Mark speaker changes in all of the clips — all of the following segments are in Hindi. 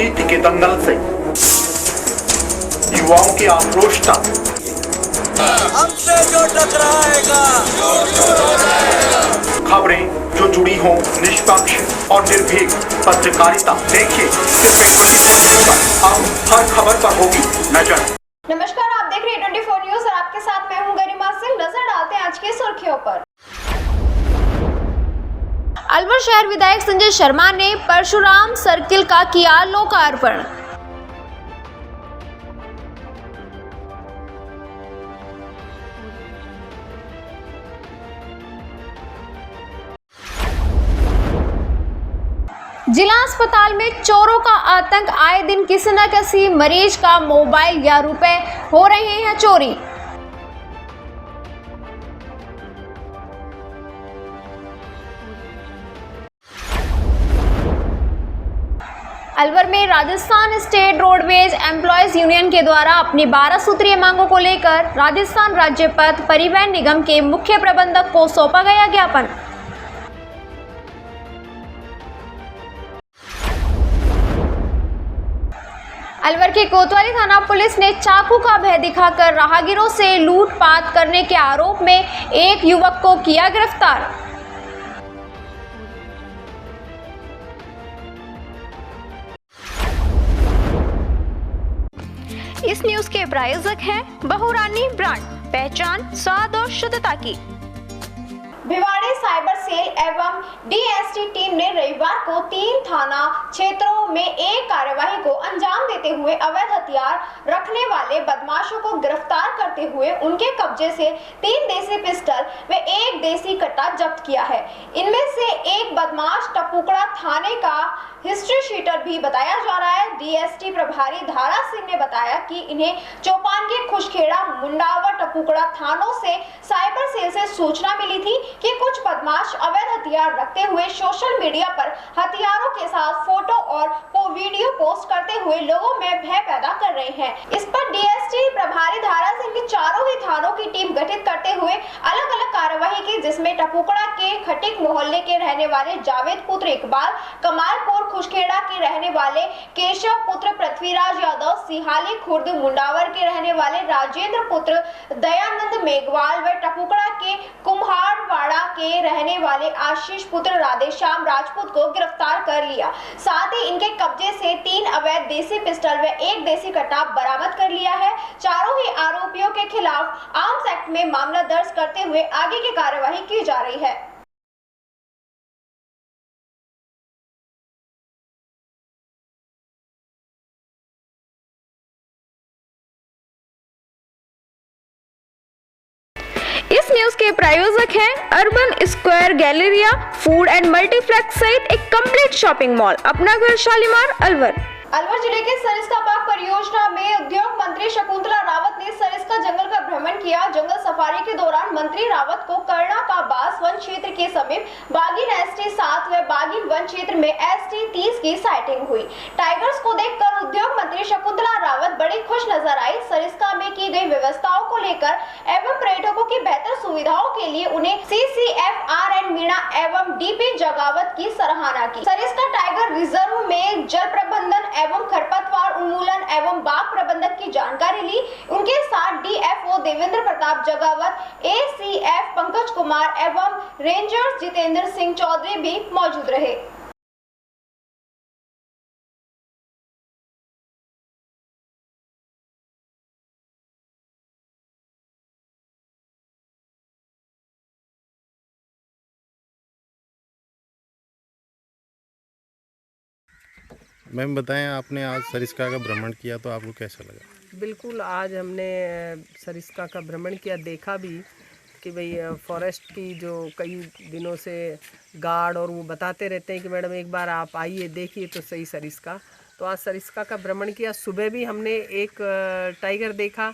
Speaker 1: राजनीति के दंगल से युवाओं की आक्रोश तक
Speaker 2: हमसे जो टकराएगा
Speaker 1: खबरें जो जुड़ी हों निष्पक्ष और निर्भीक पत्रकारिता। देखिए सिर्फ एक खुली पर अब हर खबर पर होगी नजर।
Speaker 3: नमस्कार, आप देख रहे हैं 24 न्यूज और आपके साथ मैं हूं गरिमा सिंह। नजर डालते हैं आज की सुर्खियों पर। अलवर शहर विधायक संजय शर्मा ने परशुराम सर्किल का किया लोकार्पण। जिला अस्पताल में चोरों का आतंक, आए दिन किसी न किसी मरीज का मोबाइल या रुपए हो रहे हैं चोरी। अलवर में Rajasthan state roadways employees union के द्वारा अपनी 12 सूत्रीय मांगों को लेकर राजस्थान राज्य पथ परिवहन निगम के मुख्य प्रबंधक को सौंपा गया ज्ञापन। अलवर के कोतवाली थाना पुलिस ने चाकू का भय दिखाकर राहगीरों से लूटपाट करने के आरोप में एक युवक को किया गिरफ्तार। इस न्यूज के प्रायोजक हैं बहुरानी ब्रांड, पहचान स्वाद और शुद्धता की। भिवाड़ी साइबर सेल एवं डीएसटी टीम ने रविवार को 3 थाना क्षेत्रों में एक कार्यवाही को अंजाम देते हुए अवैध हथियार रखने वाले बदमाशों को गिरफ्तार करते हुए उनके कब्जे से 3 देसी पिस्टल व 1 देसी कट्टा जब्त किया है। इनमें से एक बदमाश टपुकड़ा थाने का हिस्ट्री शीटर भी बताया जा रहा है। डीएसटी प्रभारी धारा सिंह ने बताया कि इन्हें चौपान के खुशखेड़ा, मुंडावर, टपुकड़ा थानों से साइबर सेल से सूचना मिली थी कि कुछ बदमाश अवैध हथियार रखते हुए सोशल मीडिया पर हथियारों के साथ फोटो और वीडियो पोस्ट करते हुए लोगों में भय पैदा कर रहे हैं। इस पर डीएसटी प्रभारी धारा सिंह ने चारों ही थानों की टीम गठित करते हुए अलग अलग कार्यवाही की, जिसमें टपुकड़ा के खटिक मोहल्ले के रहने वाले जावेद पुत्र इकबाल, कमालपुर खुशखेड़ा के रहने वाले केशव पुत्र पृथ्वीराज यादव, सिहाली खुर्द मुंडावर के रहने वाले राजेंद्र पुत्र दयानंद मेघवाल व टपुकड़ा के कुम्हारवाड़ा के रहने वाले आशीष पुत्र राधेश्याम राजपूत को गिरफ्तार कर लिया। साथ ही इनके कब्जे से 3 अवैध देसी पिस्टल व 1 देसी कट्टा बरामद कर लिया है। चारों ही आरोपियों के खिलाफ आर्म्स एक्ट में मामला दर्ज करते हुए आगे की कार्यवाही की जा रही है। इस न्यूज के प्रायोजक हैं urban square Galleria food and multiplex सहित एक कंप्लीट शॉपिंग मॉल, अपना घर शालीमार अलवर। अलवर जिले के सरिस्का बाग परियोजना में उद्योग मंत्री शकुंतला रावत ने सरिस्का जंगल का भ्रमण किया। जंगल सफारी के दौरान मंत्री रावत को करना का बास वन क्षेत्र के समीप बागिन ST 7 व बागिन वन क्षेत्र में ST 30 की साइटिंग हुई। टाइगर्स को देखकर उद्योग मंत्री शकुंतला रावत बड़ी खुश नजर आई। सरिस्का में की गई व्यवस्थाओं को लेकर एवं पर्यटकों की बेहतर सुविधाओं के लिए उन्हें CCF RN मीणा एवं DP जगावत की सराहना की। सरिस्का टाइगर रिजर्व में जल प्रबंधन एवं खरपतवार उन्मूलन एवं बाग प्रबंधक की जानकारी ली। उनके साथ DFO देवेंद्र प्रताप जगावत, ACF पंकज कुमार एवं रेंजर्स जितेंद्र सिंह चौधरी भी मौजूद रहे।
Speaker 4: मैम बताएं, आपने आज सरिस्का का भ्रमण किया तो आपको कैसा लगा?
Speaker 5: बिल्कुल, आज हमने सरिस्का का भ्रमण किया, देखा भी कि भाई फॉरेस्ट की जो कई दिनों से गार्ड और वो बताते रहते हैं कि मैडम एक बार आप आइए देखिए तो सही सरिस्का। तो आज सरिस्का का भ्रमण किया। सुबह भी हमने एक टाइगर देखा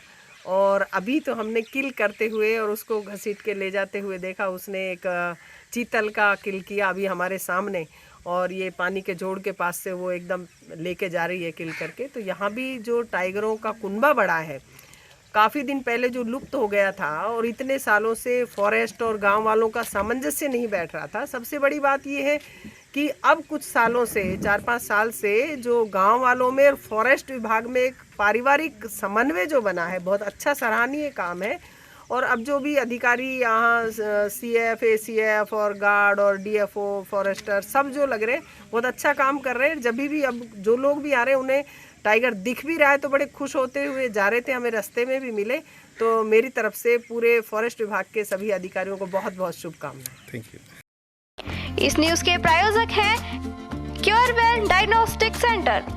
Speaker 5: और अभी तो हमने किल करते हुए और उसको घसीट के ले जाते हुए देखा। उसने एक चीतल का किल किया अभी हमारे सामने, और ये पानी के जोड़ के पास से वो एकदम लेके जा रही है किल करके। तो यहाँ भी जो टाइगरों का कुनबा बढ़ा है, काफ़ी दिन पहले जो लुप्त हो गया था और इतने सालों से फॉरेस्ट और गांव वालों का सामंजस्य नहीं बैठ रहा था। सबसे बड़ी बात ये है कि अब कुछ सालों से 4-5 साल से जो गांव वालों में और फॉरेस्ट विभाग में एक पारिवारिक समन्वय जो बना है, बहुत अच्छा सराहनीय काम है। और अब जो भी अधिकारी यहाँ CF, ACF और गार्ड और DFO फॉरेस्टर सब जो लग रहे हैं, बहुत अच्छा काम कर रहे हैं। जब भी अब जो लोग भी आ रहे हैं उन्हें टाइगर दिख भी रहा है तो बड़े खुश होते हुए जा रहे थे, हमें रास्ते में भी मिले। तो मेरी तरफ से पूरे फॉरेस्ट विभाग के सभी अधिकारियों को बहुत बहुत शुभकामनाएं।
Speaker 4: Thank you.
Speaker 3: इस न्यूज के प्रायोजक हैं क्योरवेल डायग्नोस्टिक सेंटर।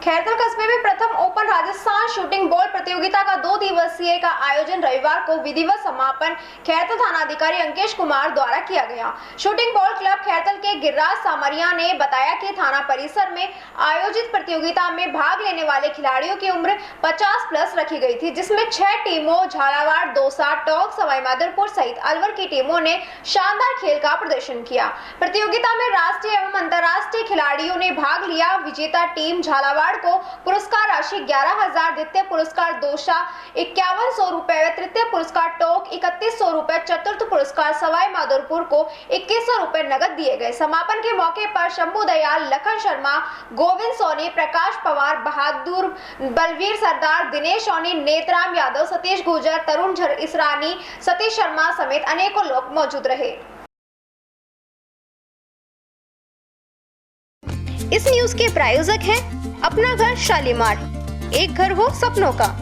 Speaker 3: खैरतल कस्बे में प्रथम ओपन राजस्थान शूटिंग बॉल प्रतियोगिता का 2 दिवसीय का आयोजन रविवार को विधिवत समापन खैरतल थाना अधिकारी अंकेश कुमार द्वारा किया गया। शूटिंग बॉल क्लब खैरतल के गिरिराज सामरिया ने बताया कि थाना परिसर में आयोजित प्रतियोगिता में भाग लेने वाले खिलाड़ियों की उम्र 50 प्लस रखी गई थी, जिसमें 6 टीमों झालावाड़, दौसा, टोंक, सवाईमाधोपुर सहित अलवर की टीमों ने शानदार खेल का प्रदर्शन किया। प्रतियोगिता में राष्ट्रीय एवं अंतर्राष्ट्रीय खिलाड़ियों ने भाग लिया। विजेता टीम झालावाड़ को पुरस्कार राशि 11,000, द्वितीय पुरस्कार दौसा 5100 रुपए, तृतीय पुरस्कार टोंक 3100 रुपए, चतुर्थ पुरस्कार सवाईमाधोपुर को 2100 रुपए नगद दिए गए। समापन के मौके पर शंभू दयाल, लखन शर्मा, गोविंद सोनी, प्रकाश पवार, बहादुर, बलवीर सरदार, दिनेश सोनी, नेतराम यादव, सतीश गुर्जर, तरुण इसरानी, सतीश शर्मा समेत अनेकों लोग मौजूद रहे। इस न्यूज के प्रायोजक हैं अपना घर शालीमार, एक घर हो सपनों का।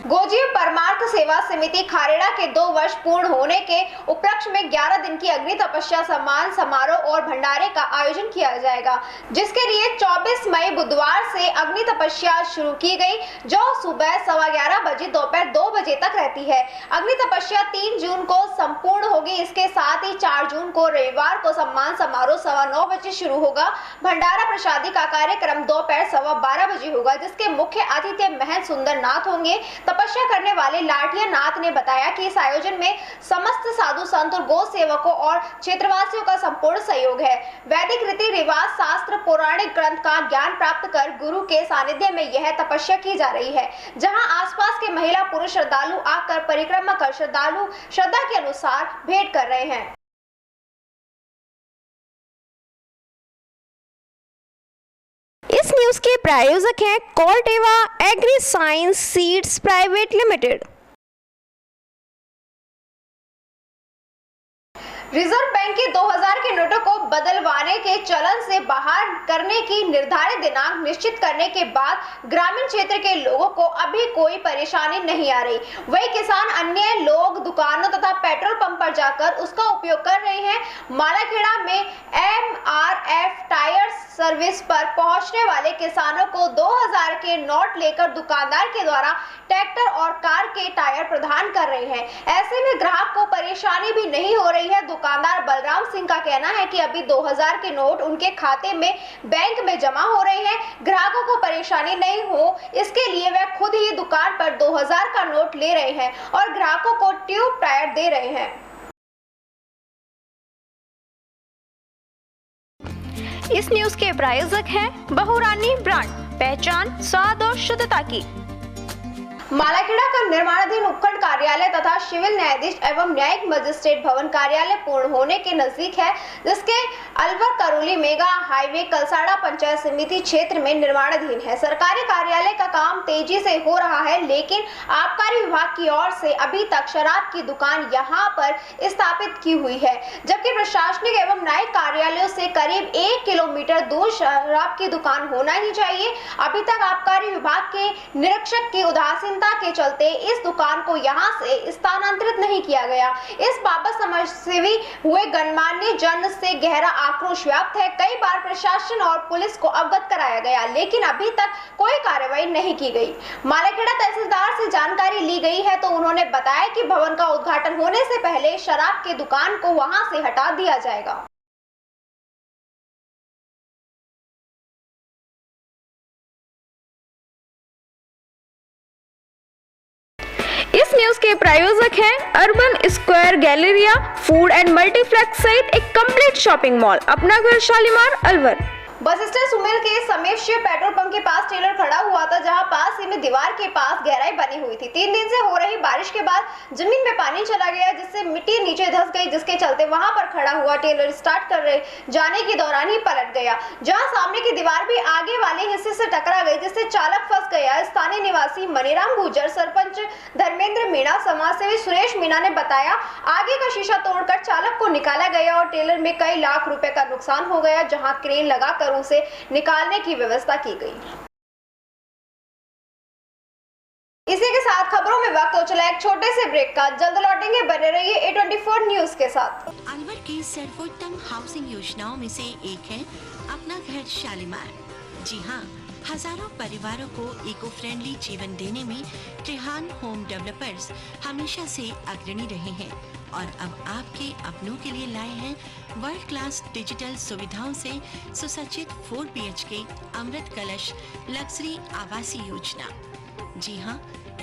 Speaker 3: गोजी परमार्थ सेवा समिति खारेड़ा के 2 वर्ष पूर्ण होने के उपलक्ष्य में 11 दिन की अग्नि तपस्या सम्मान समारोह और भंडारे का आयोजन किया जाएगा, जिसके लिए 24 मई बुधवार से अग्नि तपस्या शुरू की गई, जो सुबह 11:15 बजे दोपहर 2 बजे तक रहती है। अग्नि तपस्या 3 जून को संपूर्ण होगी। इसके साथ ही 4 जून को रविवार को सम्मान समारोह 9:15 बजे शुरू होगा। भंडारा प्रसादी का कार्यक्रम दोपहर 12:15 बजे होगा, जिसके मुख्य अतिथि महंत सुंदर नाथ होंगे। तपस्या करने वाले लाठिया नाथ ने बताया कि इस आयोजन में समस्त साधु संत और गौ सेवकों और क्षेत्रवासियों का संपूर्ण सहयोग है। वैदिक रीति रिवाज, शास्त्र, पौराणिक ग्रंथ का ज्ञान प्राप्त कर गुरु के सानिध्य में यह तपस्या की जा रही है, जहां आसपास के महिला पुरुष श्रद्धालु आकर परिक्रमा कर श्रद्धालु श्रद्धा के अनुसार भेंट कर रहे हैं। इस न्यूज के प्रायोजक हैं Corteva agri science seeds private limited. Reserve bank के 2000 के नोटों को बदलवाने के चलन से बाहर करने की निर्धारित दिनांक निश्चित करने के बाद ग्रामीण क्षेत्र के लोगों को अभी कोई परेशानी नहीं आ रही। वही किसान, अन्य लोग दुकानों तथा पेट्रोल पंप पर जाकर उसका उपयोग कर रहे हैं। मालाखेड़ा में MRF टायर सर्विस पर पहुंचने वाले किसानों को 2000 के नोट लेकर दुकानदार के द्वारा ट्रैक्टर और कार के टायर प्रदान कर रहे हैं। ऐसे में ग्राहक को परेशानी भी नहीं हो रही है। दुकानदार बलराम सिंह का कहना है कि अभी 2000 के नोट उनके खाते में बैंक में जमा हो रहे हैं। ग्राहकों को परेशानी नहीं हो, इसके लिए वे खुद ही दुकान पर 2000 का नोट ले रहे हैं और ग्राहकों को ट्यूब टायर दे रहे हैं। इस न्यूज के प्रायोजक हैं बहुरानी ब्रांड, पहचान स्वाद और शुद्धता की। मालाखेड़ा का निर्माणाधीन उपखंड कार्यालय तथा सिविल न्यायाधीश एवं न्यायिक मजिस्ट्रेट भवन कार्यालय पूर्ण होने के नजदीक है, जिसके अलवर करौली मेगा हाईवे कलसाड़ा पंचायत समिति क्षेत्र में निर्माणाधीन है। सरकारी कार्यालय का काम तेजी से हो रहा है, लेकिन आबकारी विभाग की ओर से अभी तक शराब की दुकान यहां पर स्थापित की हुई है, जबकि प्रशासनिक एवं न्यायिक कार्यालयों से करीब 1 किलोमीटर दूर शराब की दुकान होना ही चाहिए। अभी तक आबकारी विभाग के निरीक्षक की उदासीनता के चलते इस दुकान को यहां से स्थानांतरित नहीं किया गया। इस बाबत समाजसेवी हुए गणमान्य जन से गहरा आक्रोश व्याप्त है। कई बार प्रशासन और पुलिस को अवगत कराया गया, लेकिन अभी तक कोई कार्रवाई नहीं की गई। मालाखेड़ा तहसीलदार से जानकारी ली गई है तो उन्होंने बताया कि भवन का उद्घाटन होने से पहले शराब की दुकान को वहां से हटा दिया जाएगा। इस न्यूज के प्रायोजक हैं urban square Galleria food and multiplex सहित एक कंप्लीट शॉपिंग मॉल, अपना घर शालीमार अलवर। बस स्टैंड सुमेल के समीप शिव पेट्रोल पंप के पास ट्रेलर खड़ा हुआ था, जहां पास ही में दीवार के पास गहराई बनी हुई थी। 3 दिन से हो रही बारिश के बाद जमीन में पानी चला गया, जिससे मिट्टी नीचे धंस गई, जिसके चलते वहां पर खड़ा हुआ ट्रेलर स्टार्ट कर रहे जाने के दौरान ही पलट गया, जहां सामने की दीवार भी आगे वाले हिस्से से टकरा गई, जिससे चालक फंस गया। स्थानीय निवासी मनीराम गुर्जर, सरपंच धर्मेंद्र मीणा, समाजसेवी सुरेश मीणा ने बताया, आगे का शीशा तोड़कर चालक को निकाला गया और ट्रेलर में कई लाख रुपए का नुकसान हो गया, जहां क्रेन लगाकर उसे निकालने की व्यवस्था की गई। इसी के साथ खबरों में वक्त हो चला एक छोटे से ब्रेक का। जल्द लौटेंगे, बने रहिए A24 न्यूज के साथ।
Speaker 6: अलवर की सर्वोत्तम हाउसिंग योजनाओं में से एक है अपना घर शालीमार। जी हाँ, हजारों परिवारों को इको फ्रेंडली जीवन देने में त्रिहान होम डेवलपर्स हमेशा से अग्रणी रहे हैं और अब आपके अपनों के लिए लाए हैं वर्ल्ड क्लास डिजिटल सुविधाओं से सुसज्जित 4 BHK अमृत कलश लग्जरी आवासीय योजना। जी हाँ,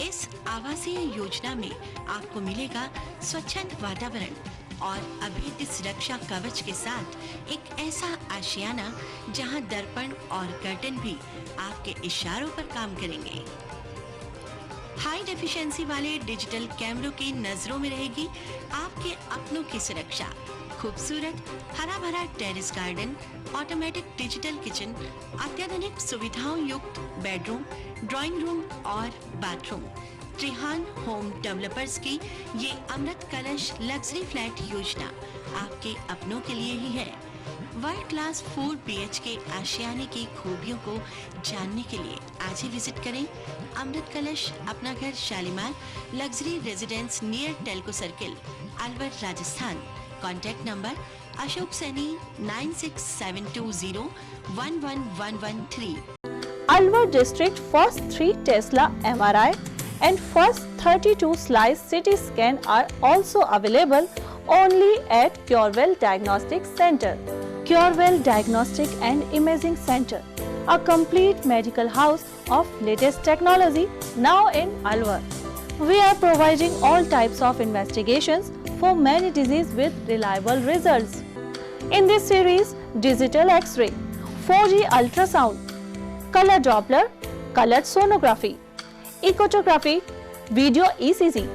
Speaker 6: इस आवासीय योजना में आपको मिलेगा स्वच्छंद वातावरण और अभेद्य सुरक्षा कवच के साथ एक ऐसा आशियाना जहां दर्पण और कर्टन भी आपके इशारों पर काम करेंगे। हाई डेफिशिएंसी वाले डिजिटल कैमरों की नजरों में रहेगी आपके अपनों की सुरक्षा। खूबसूरत हरा भरा terrace garden, automatic digital kitchen, अत्याधुनिक सुविधाओं युक्त बेडरूम, ड्राइंग रूम और बाथरूम। त्रिहान होम डेवलपर्स की ये अमृत कलश लग्जरी फ्लैट योजना आपके अपनों के लिए ही है। वर्ल्ड क्लास 4 BHK आशियाने की खूबियों को जानने के लिए आज ही विजिट करें अमृत कलश अपना घर Shalimar luxury residence near Telco circle, Alwar, Rajasthan. Contact number Ashok Saini 9672011113।
Speaker 7: Alwar district first 3 Tesla MRI and first 32 slice CT scan are also available only at Curewell Diagnostic Center. Curewell Diagnostic and Imaging Center, a complete medical house of latest technology now in Alwar. We are providing all types of investigations for many diseases with reliable results. In this series, digital X-ray, 4G ultrasound, color Doppler, colored sonography, echography, video ECG,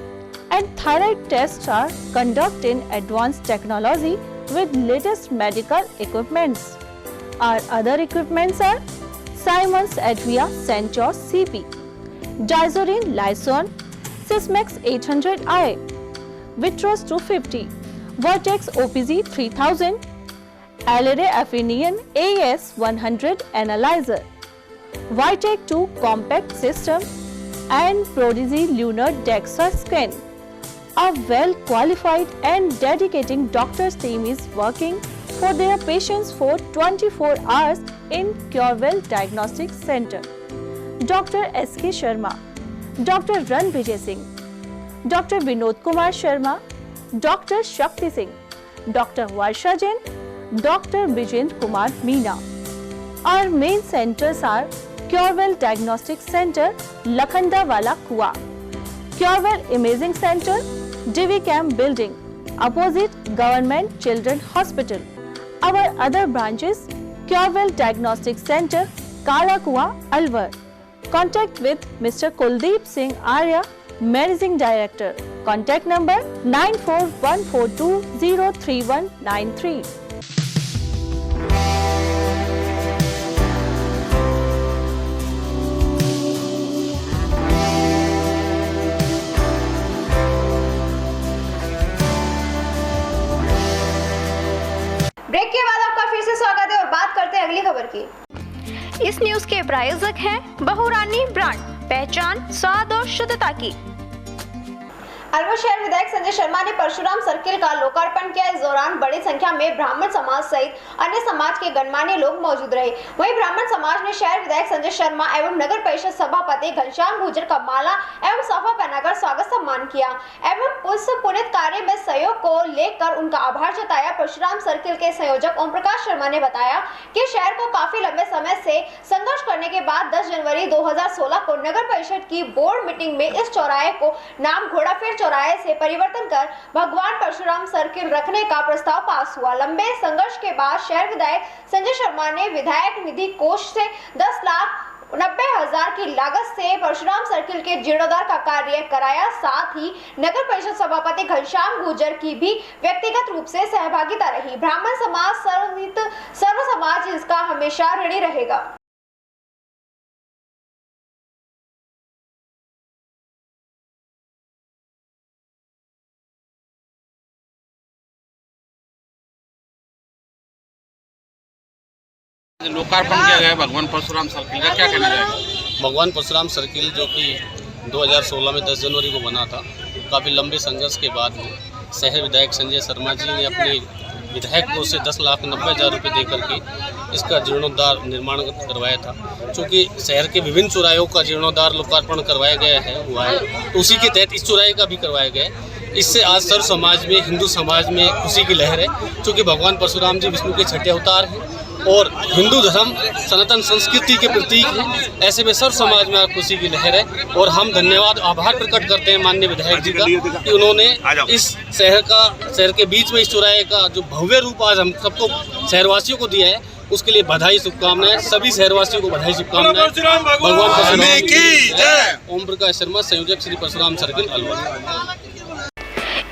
Speaker 7: and thyroid tests are conducted in advanced technology with latest medical equipments. Our other equipments are Siemens Advia Centos CP, Dizorin Lyson, Sysmex 800i, Vitros 250, Vertex OPZ 3000, Alere Affinion AS100 Analyzer, Vitec 2 Compact System, and Prodigy Lunar DEXA Scan. A well-qualified and dedicated doctors team is working for their patients for 24 hours in Curewell Diagnostic Center. Dr. S.K. Sharma, Dr. Ran Vijay Singh, Dr. Vinod Kumar Sharma, Dr. Shakti Singh, Dr. Varsha Jain, Dr. Vijendra Kumar Meena. Our main centers are Curewell Diagnostic Center, Lakhandawala Kua, Curewell Imaging Center, Divi Camp Building, opposite Government Children Hospital. Our other branches, Curewell Diagnostic Center, Kala Kua, Alwar. Contact with Mr. Kuldeep Singh Arya, Managing Director. Contact number 9414203193.
Speaker 3: Break के बाद आपका फिर से स्वागत है और बात करते हैं अगली खबर की। इस न्यूज के प्रायोजक हैं बहुरानी ब्रांड, पहचान स्वाद और शुद्धता की। अलवर शहर विधायक संजय शर्मा ने परशुराम सर्किल का लोकार्पण किया। इस दौरान बड़ी संख्या में ब्राह्मण समाज सहित अन्य समाज के गणमान्य लोग मौजूद रहे। वहीं ब्राह्मण समाज ने शहर विधायक संजय शर्मा एवं नगर परिषद सभापति घनश्याम गुर्जर का माला एवं साफा पहनाकर स्वागत सम्मान किया एवं उस पुनित कार्य में सहयोग को लेकर उनका आभार जताया। परशुराम सर्किल के संयोजक ओम प्रकाश शर्मा ने बताया कि शहर को काफी लंबे समय से संघर्ष करने के बाद 10 जनवरी 2016 को नगर परिषद की बोर्ड मीटिंग में इस चौराहे को नाम घोड़ाफेर चौराहे से परिवर्तन कर भगवान परशुराम सर्किल रखने का प्रस्ताव पास हुआ। लंबे संघर्ष के बाद शहर विधायक संजय शर्मा ने विधायक निधि कोष से 10,90,000 की लागत से परशुराम सर्किल के जीर्णोद्धार का कार्य कराया। साथ ही नगर परिषद सभापति घनश्याम गुर्जर की भी व्यक्तिगत रूप से सहभागिता रही। ब्राह्मण समाज सर्व समाज इसका हमेशा ऋणी रहेगा।
Speaker 8: लोकार्पण किया गया भगवान परशुराम सर्किल का, क्या कहना चाहेंगे?
Speaker 9: भगवान परशुराम सर्किल जो कि 2016 में 10 जनवरी को बना था, काफ़ी लंबे संघर्ष के बाद में शहर विधायक संजय शर्मा जी ने अपने विधायक कोष से 10,90,000 रुपये दे करके इसका जीर्णोद्धार निर्माण करवाया था। क्योंकि शहर के विभिन्न चौराहों का जीर्णोद्धार लोकार्पण करवाया गया है हुआ है, तो उसी के तहत इस चौराहे का भी करवाया गया है। इससे आज सर्व समाज में, हिंदू समाज में खुशी की लहर है, क्योंकि भगवान परशुराम जी विष्णु के छठे अवतार हैं और हिंदू धर्म सनातन संस्कृति के प्रतीक है। ऐसे में सर्व समाज में खुशी की लहर है और हम धन्यवाद आभार प्रकट करते हैं माननीय विधायक जी का कि उन्होंने इस शहर के बीच में इस चौराहे का जो भव्य रूप आज हम सबको शहरवासियों को दिया है, उसके लिए बधाई शुभकामनाएं। सभी शहरवासियों को बधाई शुभकामनाएं। भगवान परशुराम की जय। ओम प्रकाश शर्मा, संयोजक श्री परशुराम सर्किल अलवर।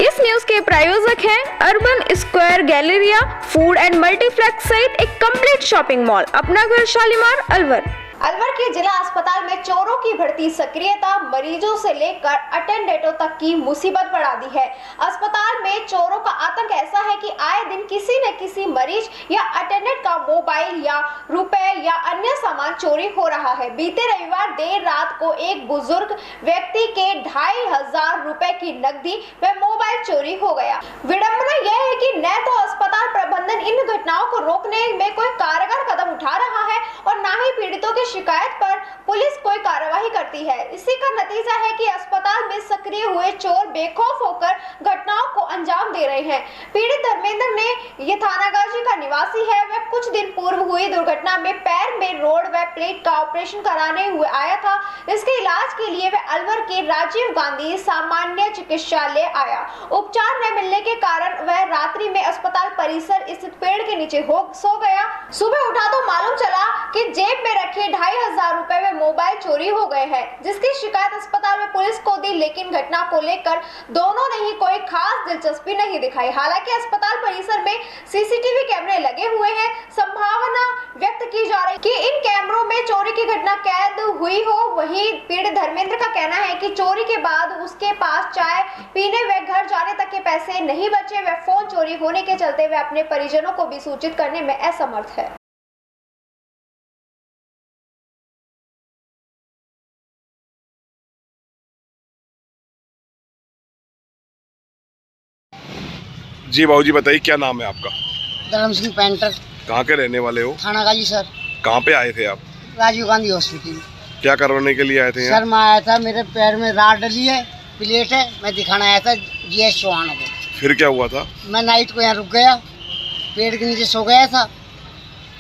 Speaker 3: इस न्यूज के प्रायोजक हैं urban square Galleria food and multiplex सहित एक कंप्लीट शॉपिंग मॉल, अपना घर शालीमार अलवर। अलवर के जिला अस्पताल में चोरों की बढ़ती सक्रियता मरीजों से लेकर अटेंडेंटों तक की मुसीबत बढ़ा दी है। अस्पताल में चोरों का आतंक ऐसा है कि आए दिन किसी न किसी मरीज या अटेंडेंट का मोबाइल या रुपए या अन्य सामान चोरी हो रहा है। बीते रविवार देर रात को एक बुजुर्ग व्यक्ति के 2,500 रुपए की नकदी व मोबाइल चोरी हो गया। विडंबना यह है कि न तो अस्पताल प्रबंधन इन घटनाओं को रोकने में कोई कारगर कदम उठा रहा है और न ही पीड़ितों के शिकायत पर पुलिस कोई कार्रवाई करती है। इसी का नतीजा है कि अस्पताल में सक्रिय हुए चोर बेखौफ होकर घटनाओं को अंजाम दे रहे हैं। पीड़ित धर्मेंद्र ने ये थानागाजी का निवासी है। वह कुछ दिन पूर्व हुई दुर्घटना में पैर में रोड व प्लेट का ऑपरेशन कराने हुए आया था। इसके इलाज के लिए वह अलवर के राजीव गांधी सामान्य चिकित्सालय आया। उपचार न मिलने के कारण वह रात्रि में अस्पताल परिसर स्थित पेड़ के नीचे सो गया। सुबह उठा तो मालूम चला कि जेब में रखे 2,500 रुपए व मोबाइल चोरी हो गए हैं, जिसकी शिकायत अस्पताल में पुलिस को दी, लेकिन घटना को लेकर दोनों ने ही कोई खास दिलचस्पी नहीं दिखाई। हालांकि अस्पताल परिसर में सीसीटीवी कैमरे लगे हुए हैं। संभावना व्यक्त की जा रही कि इन कैमरों में चोरी की घटना कैद हुई हो। वहीं पीड़ित धर्मेंद्र का कहना है कि चोरी के बाद उसके पास चाय पीने व घर जाने तक के पैसे नहीं बचे। वह फोन चोरी होने के चलते वह अपने परिजनों को भी सूचित करने में असमर्थ है।
Speaker 10: जी बाबूजी बताइए, क्या नाम है आपका?
Speaker 11: धर्म सिंह पेंटर।
Speaker 10: कहाँ के रहने वाले हो?
Speaker 11: थानागाजी सर।
Speaker 10: कहाँ पे आए थे आप?
Speaker 11: राजीव गांधी हॉस्पिटल।
Speaker 10: क्या करवाने के लिए आए थे?
Speaker 11: सर मैं आया था, मेरे पैर में राड डली है, प्लेट है, मैं दिखाना आया था GS चौहान को।
Speaker 10: फिर क्या हुआ था?
Speaker 11: मैं नाइट को यहाँ रुक गया, पेड़ के नीचे सो गया था,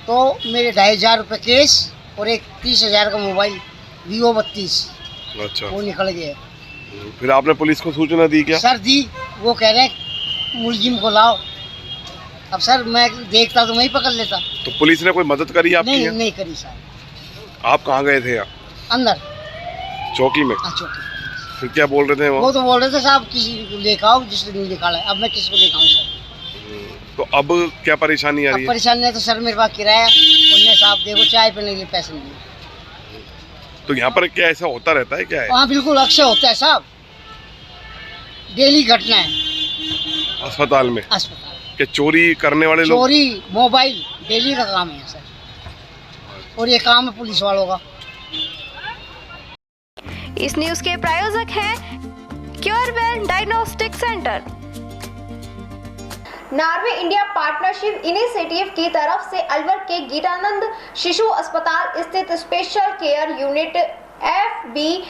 Speaker 11: तो मेरे 2,500 रुपये केस और एक 30,000 का मोबाइल Vivo 32
Speaker 10: अच्छा
Speaker 11: वो निकल गया।
Speaker 10: फिर आपने पुलिस को सूचना दी क्या?
Speaker 11: सर दी, वो कह रहे हैं मुलजिम को लाओ। अब सर मैं देखता तो मैं ही पकड़ लेता।
Speaker 10: तो पुलिस ने कोई मदद करी आपकी?
Speaker 11: नहीं करी सर।
Speaker 10: आप कहाँ गए थे?
Speaker 11: अंदर
Speaker 10: चौकी में?
Speaker 11: चौकी।
Speaker 10: फिर क्या बोल रहे थे
Speaker 11: वो तो बोल रहे थे साहब किसी को लेकर आओ जिसने नहीं निकाला है। अब मैं किसको लेकर आऊँ सर?
Speaker 10: तो अब क्या परेशानी आ रही है?
Speaker 11: परेशानी है तो सर मेरे पास किराया उन्हें साहब देखो चाय पीने के लिए पैसे नहीं दिए।
Speaker 10: तो यहाँ पर क्या ऐसा होता रहता है क्या है?
Speaker 11: हाँ बिल्कुल अक्सर होता है साहब, डेली घटना है
Speaker 10: अस्पताल में।
Speaker 11: अस्पताल
Speaker 10: क्या चोरी करने वाले लोग?
Speaker 11: चोरी मोबाइल डेली का काम है सर, और ये काम है पुलिस वालों का।
Speaker 3: इस न्यूज के प्रायोजक हैं Curewell diagnostic centre. Norway India partnership initiative की तरफ से अलवर के गीतानंद शिशु अस्पताल स्थित स्पेशल केयर यूनिट FBNCU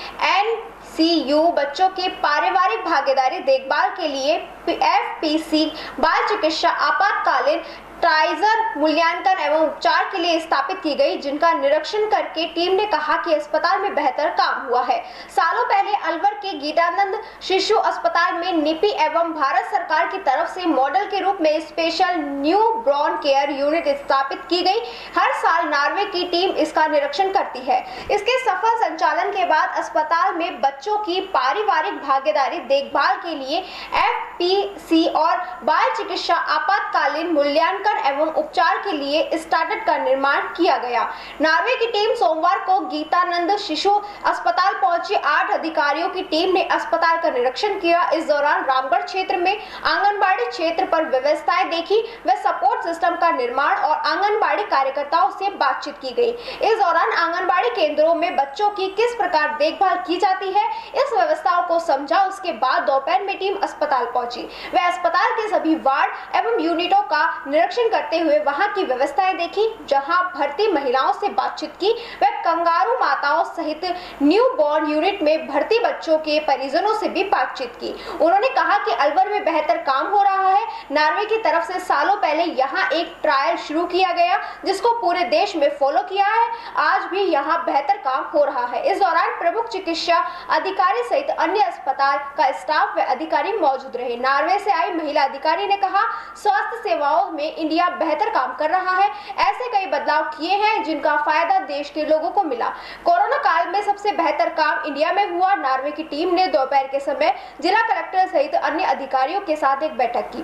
Speaker 3: बच्चों की पारिवारिक भागीदारी देखभाल के लिए FPC बाल चिकित्सा आपातकालीन सैनिटाइजर मूल्यांकन एवं उपचार के लिए स्थापित की गई, जिनका निरीक्षण करके टीम ने कहा कि अस्पताल में बेहतर काम हुआ है। सालों पहले अलवर के गीतानंद शिशु अस्पताल में नीपी एवं भारत सरकार की तरफ से मॉडल के रूप में special new born care unit स्थापित की गई। हर साल नॉर्वे की टीम इसका निरीक्षण करती है। इसके सफल संचालन के बाद अस्पताल में बच्चों की पारिवारिक भागीदारी देखभाल के लिए FPC और बाल चिकित्सा आपातकालीन मूल्यांकन एवं उपचार के लिए स्टार्टअप का निर्माण किया गया। नॉर्वे की टीम सोमवार को गीतानंद शिशु अस्पताल पहुंची। 8 अधिकारियों की टीम ने अस्पताल का निरीक्षण किया। इस दौरान रामगढ़ क्षेत्र में आंगनबाड़ी क्षेत्र पर व्यवस्थाएं देखी व सपोर्ट सिस्टम का निर्माण और आंगनबाड़ी कार्यकर्ताओं से बातचीत की गई। इस दौरान आंगनबाड़ी केंद्रों में बच्चों की किस प्रकार देखभाल की जाती है, इस व्यवस्थाओं को समझा। उसके बाद दोपहर में टीम अस्पताल पहुंची। वह अस्पताल के सभी वार्ड एवं यूनिटों का निरीक्षण करते हुए वहां की व्यवस्थाएं देखी, जहां भर्ती महिलाओं से बातचीत की। वह कंगारू माताओं सहित न्यू बॉर्न यूनिट में भर्ती बच्चों के परिजनों से भी बातचीत की। उन्होंने कहा कि अलवर में बेहतर काम हो रहा है। नॉर्वे की तरफ से सालों पहले यहां एक ट्रायल शुरू किया गया, जिसको पूरे देश में फॉलो किया है। आज भी यहां बेहतर काम हो रहा है। इस दौरान प्रमुख चिकित्सा अधिकारी सहित अन्य अस्पताल का स्टाफ व अधिकारी मौजूद रहे। नॉर्वे से आई महिला अधिकारी ने कहा, स्वास्थ्य सेवाओं में इंडिया बेहतर काम कर रहा है। ऐसे कई बदलाव किए हैं जिनका फायदा देश के लोगों को मिला। कोरोना काल में सबसे बेहतर काम इंडिया में हुआ। नॉर्वे की टीम ने दोपहर के समय जिला कलेक्टर सहित अन्य अधिकारियों के साथ एक बैठक की।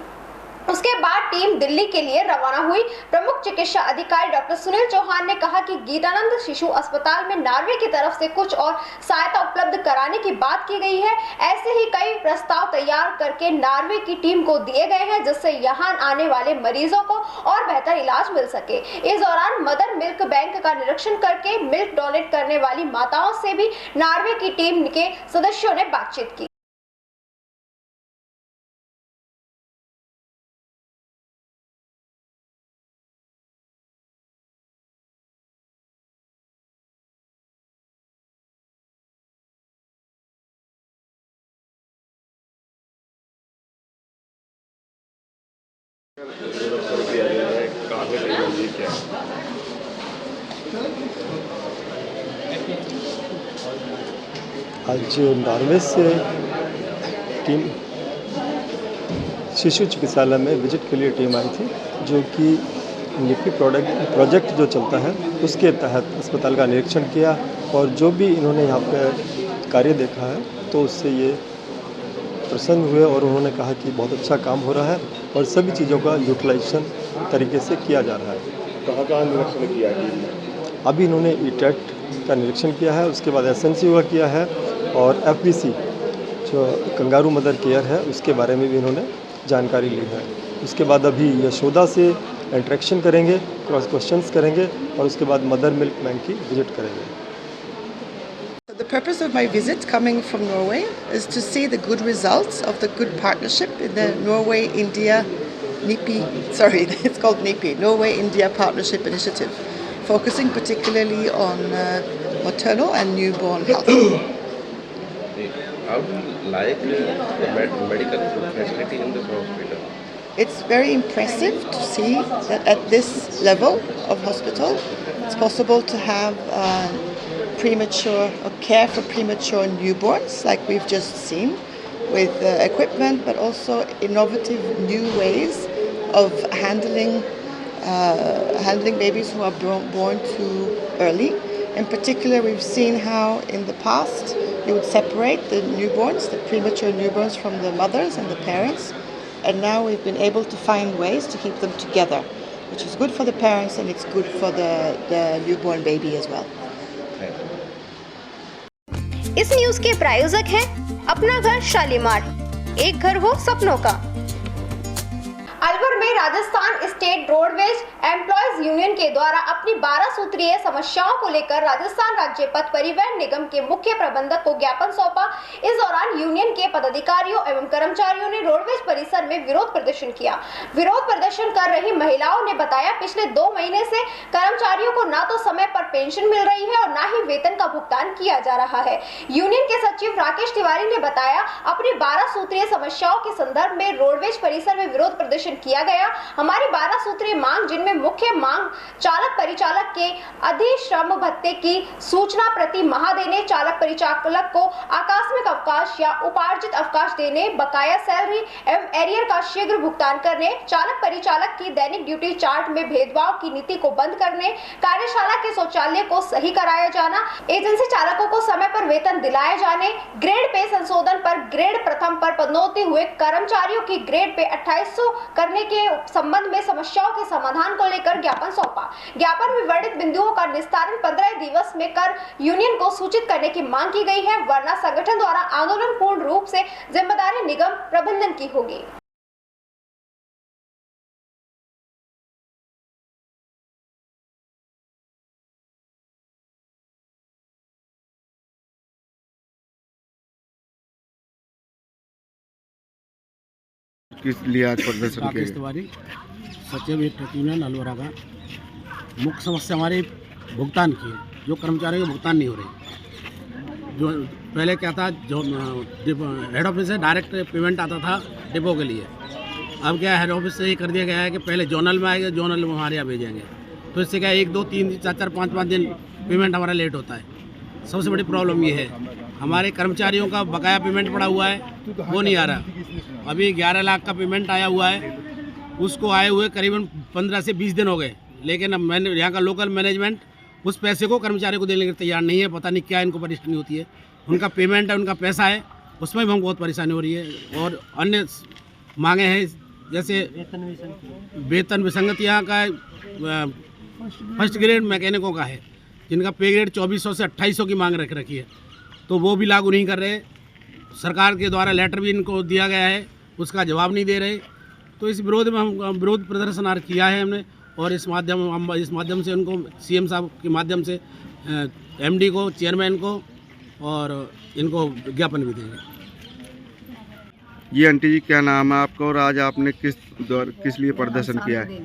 Speaker 3: उसके बाद टीम दिल्ली के लिए रवाना हुई। प्रमुख चिकित्सा अधिकारी डॉक्टर सुनील चौहान ने कहा कि गीतानंद शिशु अस्पताल में नॉर्वे की तरफ से कुछ और सहायता उपलब्ध कराने की बात की गई है। ऐसे ही कई प्रस्ताव तैयार करके नॉर्वे की टीम को दिए गए हैं, जिससे यहाँ आने वाले मरीजों को और बेहतर इलाज मिल सके। इस दौरान मदर मिल्क बैंक का निरीक्षण करके मिल्क डोनेट करने वाली माताओं से भी नॉर्वे की टीम के सदस्यों ने बातचीत की।
Speaker 12: आज नॉर्वे से टीम शिशु चिकित्सालय में विजिट के लिए टीम आई थी, जो कि नीपी प्रोजेक्ट जो चलता है उसके तहत अस्पताल का निरीक्षण किया और जो भी इन्होंने यहाँ पे कार्य देखा है तो उससे ये प्रसन्न हुए और उन्होंने कहा कि बहुत अच्छा काम हो रहा है और सभी चीज़ों का यूटिलाइजेशन तरीके से किया जा रहा है।
Speaker 10: कहाँ निरीक्षण किया है?
Speaker 12: अभी इन्होंने ईटेट का निरीक्षण किया है, उसके बाद SNCO का किया है और FPC जो कंगारू मदर केयर है उसके बारे में भी इन्होंने जानकारी ली है। उसके बाद अभी यशोदा से इंटरेक्शन करेंगे, क्रॉस क्वेश्चंस करेंगे और उसके बाद मदर मिल्क बैंक की विजिट करेंगे।
Speaker 13: The purpose of my visit coming from Norway is to see the good results of the good partnership in the Norway-India it's called NIPI, Norway-India Partnership Initiative, focusing particularly on maternal and newborn health.
Speaker 14: How do you like the medical facility in this hospital?
Speaker 13: It's very impressive to see that at this level of hospital, it's possible to have premature or care for premature newborns, like we've just seen, with equipment, but also innovative new ways of handling babies who are born too early. In particular, we've seen how in the past you would separate the newborns, the premature newborns, from the mothers and the parents, and now we've been able to find ways to keep them together, which is good for the parents and it's good for the newborn baby as well.
Speaker 3: इस न्यूज के प्रायोजक हैं अपना घर शालीमार, एक घर हो सपनों का। अलवर में Rajasthan state roadways employees union के द्वारा अपनी 12 सूत्रीय समस्याओं को लेकर राजस्थान राज्य पथ परिवहन निगम के मुख्य प्रबंधक को ज्ञापन सौंपा। इस दौरान यूनियन के पदाधिकारियों एवं कर्मचारियों ने रोडवेज परिसर में विरोध प्रदर्शन किया। विरोध प्रदर्शन कर रही महिलाओं ने बताया, पिछले 2 महीने से कर्मचारियों को ना तो समय पर पेंशन मिल रही है और ना ही वेतन का भुगतान किया जा रहा है। यूनियन के सचिव राकेश तिवारी ने बताया, अपनी 12 सूत्रीय समस्याओं के संदर्भ में रोडवेज परिसर में विरोध प्रदर्शन किया गया। हमारी 12 सूत्रीय मांग, जिनमें मुख्य मांग चालक परिचालक के अधिश्रम भत्ते की सूचना प्रति माह देने, चालक परिचालक को आकस्मिक अवकाश या उपार्जित अवकाश देने, बकाया सैलरी एवं एरियर का शीघ्र भुगतान करने, चालक परिचालक की दैनिक ड्यूटी चार्ट में भेदभाव की नीति को बंद करने, कार्यशाला के शौचालय को सही कराया जाना, एजेंसी चालकों को समय पर वेतन दिलाए जाने, ग्रेड पे संशोधन पर ग्रेड प्रथम पर पदोन्नति हुए कर्मचारियों की ग्रेड पे 2800 करने के संबंध में समस्याओं के समाधान को लेकर ज्ञापन सौंपा। ज्ञापन में वर्णित बिंदुओं का निस्तारण 15 दिवस में कर यूनियन को सूचित करने की मांग की गई है, वरना संगठन द्वारा आंदोलन पूर्ण रूप से जिम्मेदारी निगम प्रबंधन की होगी।
Speaker 10: किस लिए आज प्रदर्शन
Speaker 15: राकेश तिवारी, सचिव यूनियन अलवरा का। मुख्य समस्या हमारी भुगतान की है, जो कर्मचारियों के भुगतान नहीं हो रही। जो पहले क्या था, जो हेड ऑफिस से डायरेक्ट पेमेंट आता था डिपो के लिए, अब क्या हेड ऑफिस से ये कर दिया गया है कि पहले जोनल में आएगा, जोनल में हमारे यहाँ भेजेंगे। तो इससे क्या 1, 2, 3, 4, 5 दिन पेमेंट हमारा लेट होता है। सबसे बड़ी प्रॉब्लम ये है, हमारे कर्मचारियों का बकाया पेमेंट पड़ा हुआ है, वो नहीं आ रहा। अभी 11 लाख का पेमेंट आया हुआ है, उसको आए हुए करीबन 15 से 20 दिन हो गए, लेकिन अब यहाँ का लोकल मैनेजमेंट उस पैसे को कर्मचारियों को देने के तैयार नहीं है। पता नहीं क्या इनको परेशानी होती है। उनका पेमेंट है, उनका पैसा है, उसमें भी हमको बहुत परेशानी हो रही है। और अन्य मांगे हैं, जैसे वेतन विसंगति यहाँ का फर्स्ट ग्रेड मैकेनिकों का है, जिनका पे ग्रेड 2400 से 2800 की मांग रख रखी है, तो वो भी लागू नहीं कर रहे। सरकार के द्वारा लेटर भी इनको दिया गया है, उसका जवाब नहीं दे रहे। तो इस विरोध में हम विरोध प्रदर्शन किया है हमने, और इस माध्यम से उनको सीएम साहब के माध्यम से एमडी को, चेयरमैन को और इनको ज्ञापन भी देंगे।
Speaker 10: ये आंटी जी, क्या नाम है आपका और आज आपने किस लिए प्रदर्शन किया है?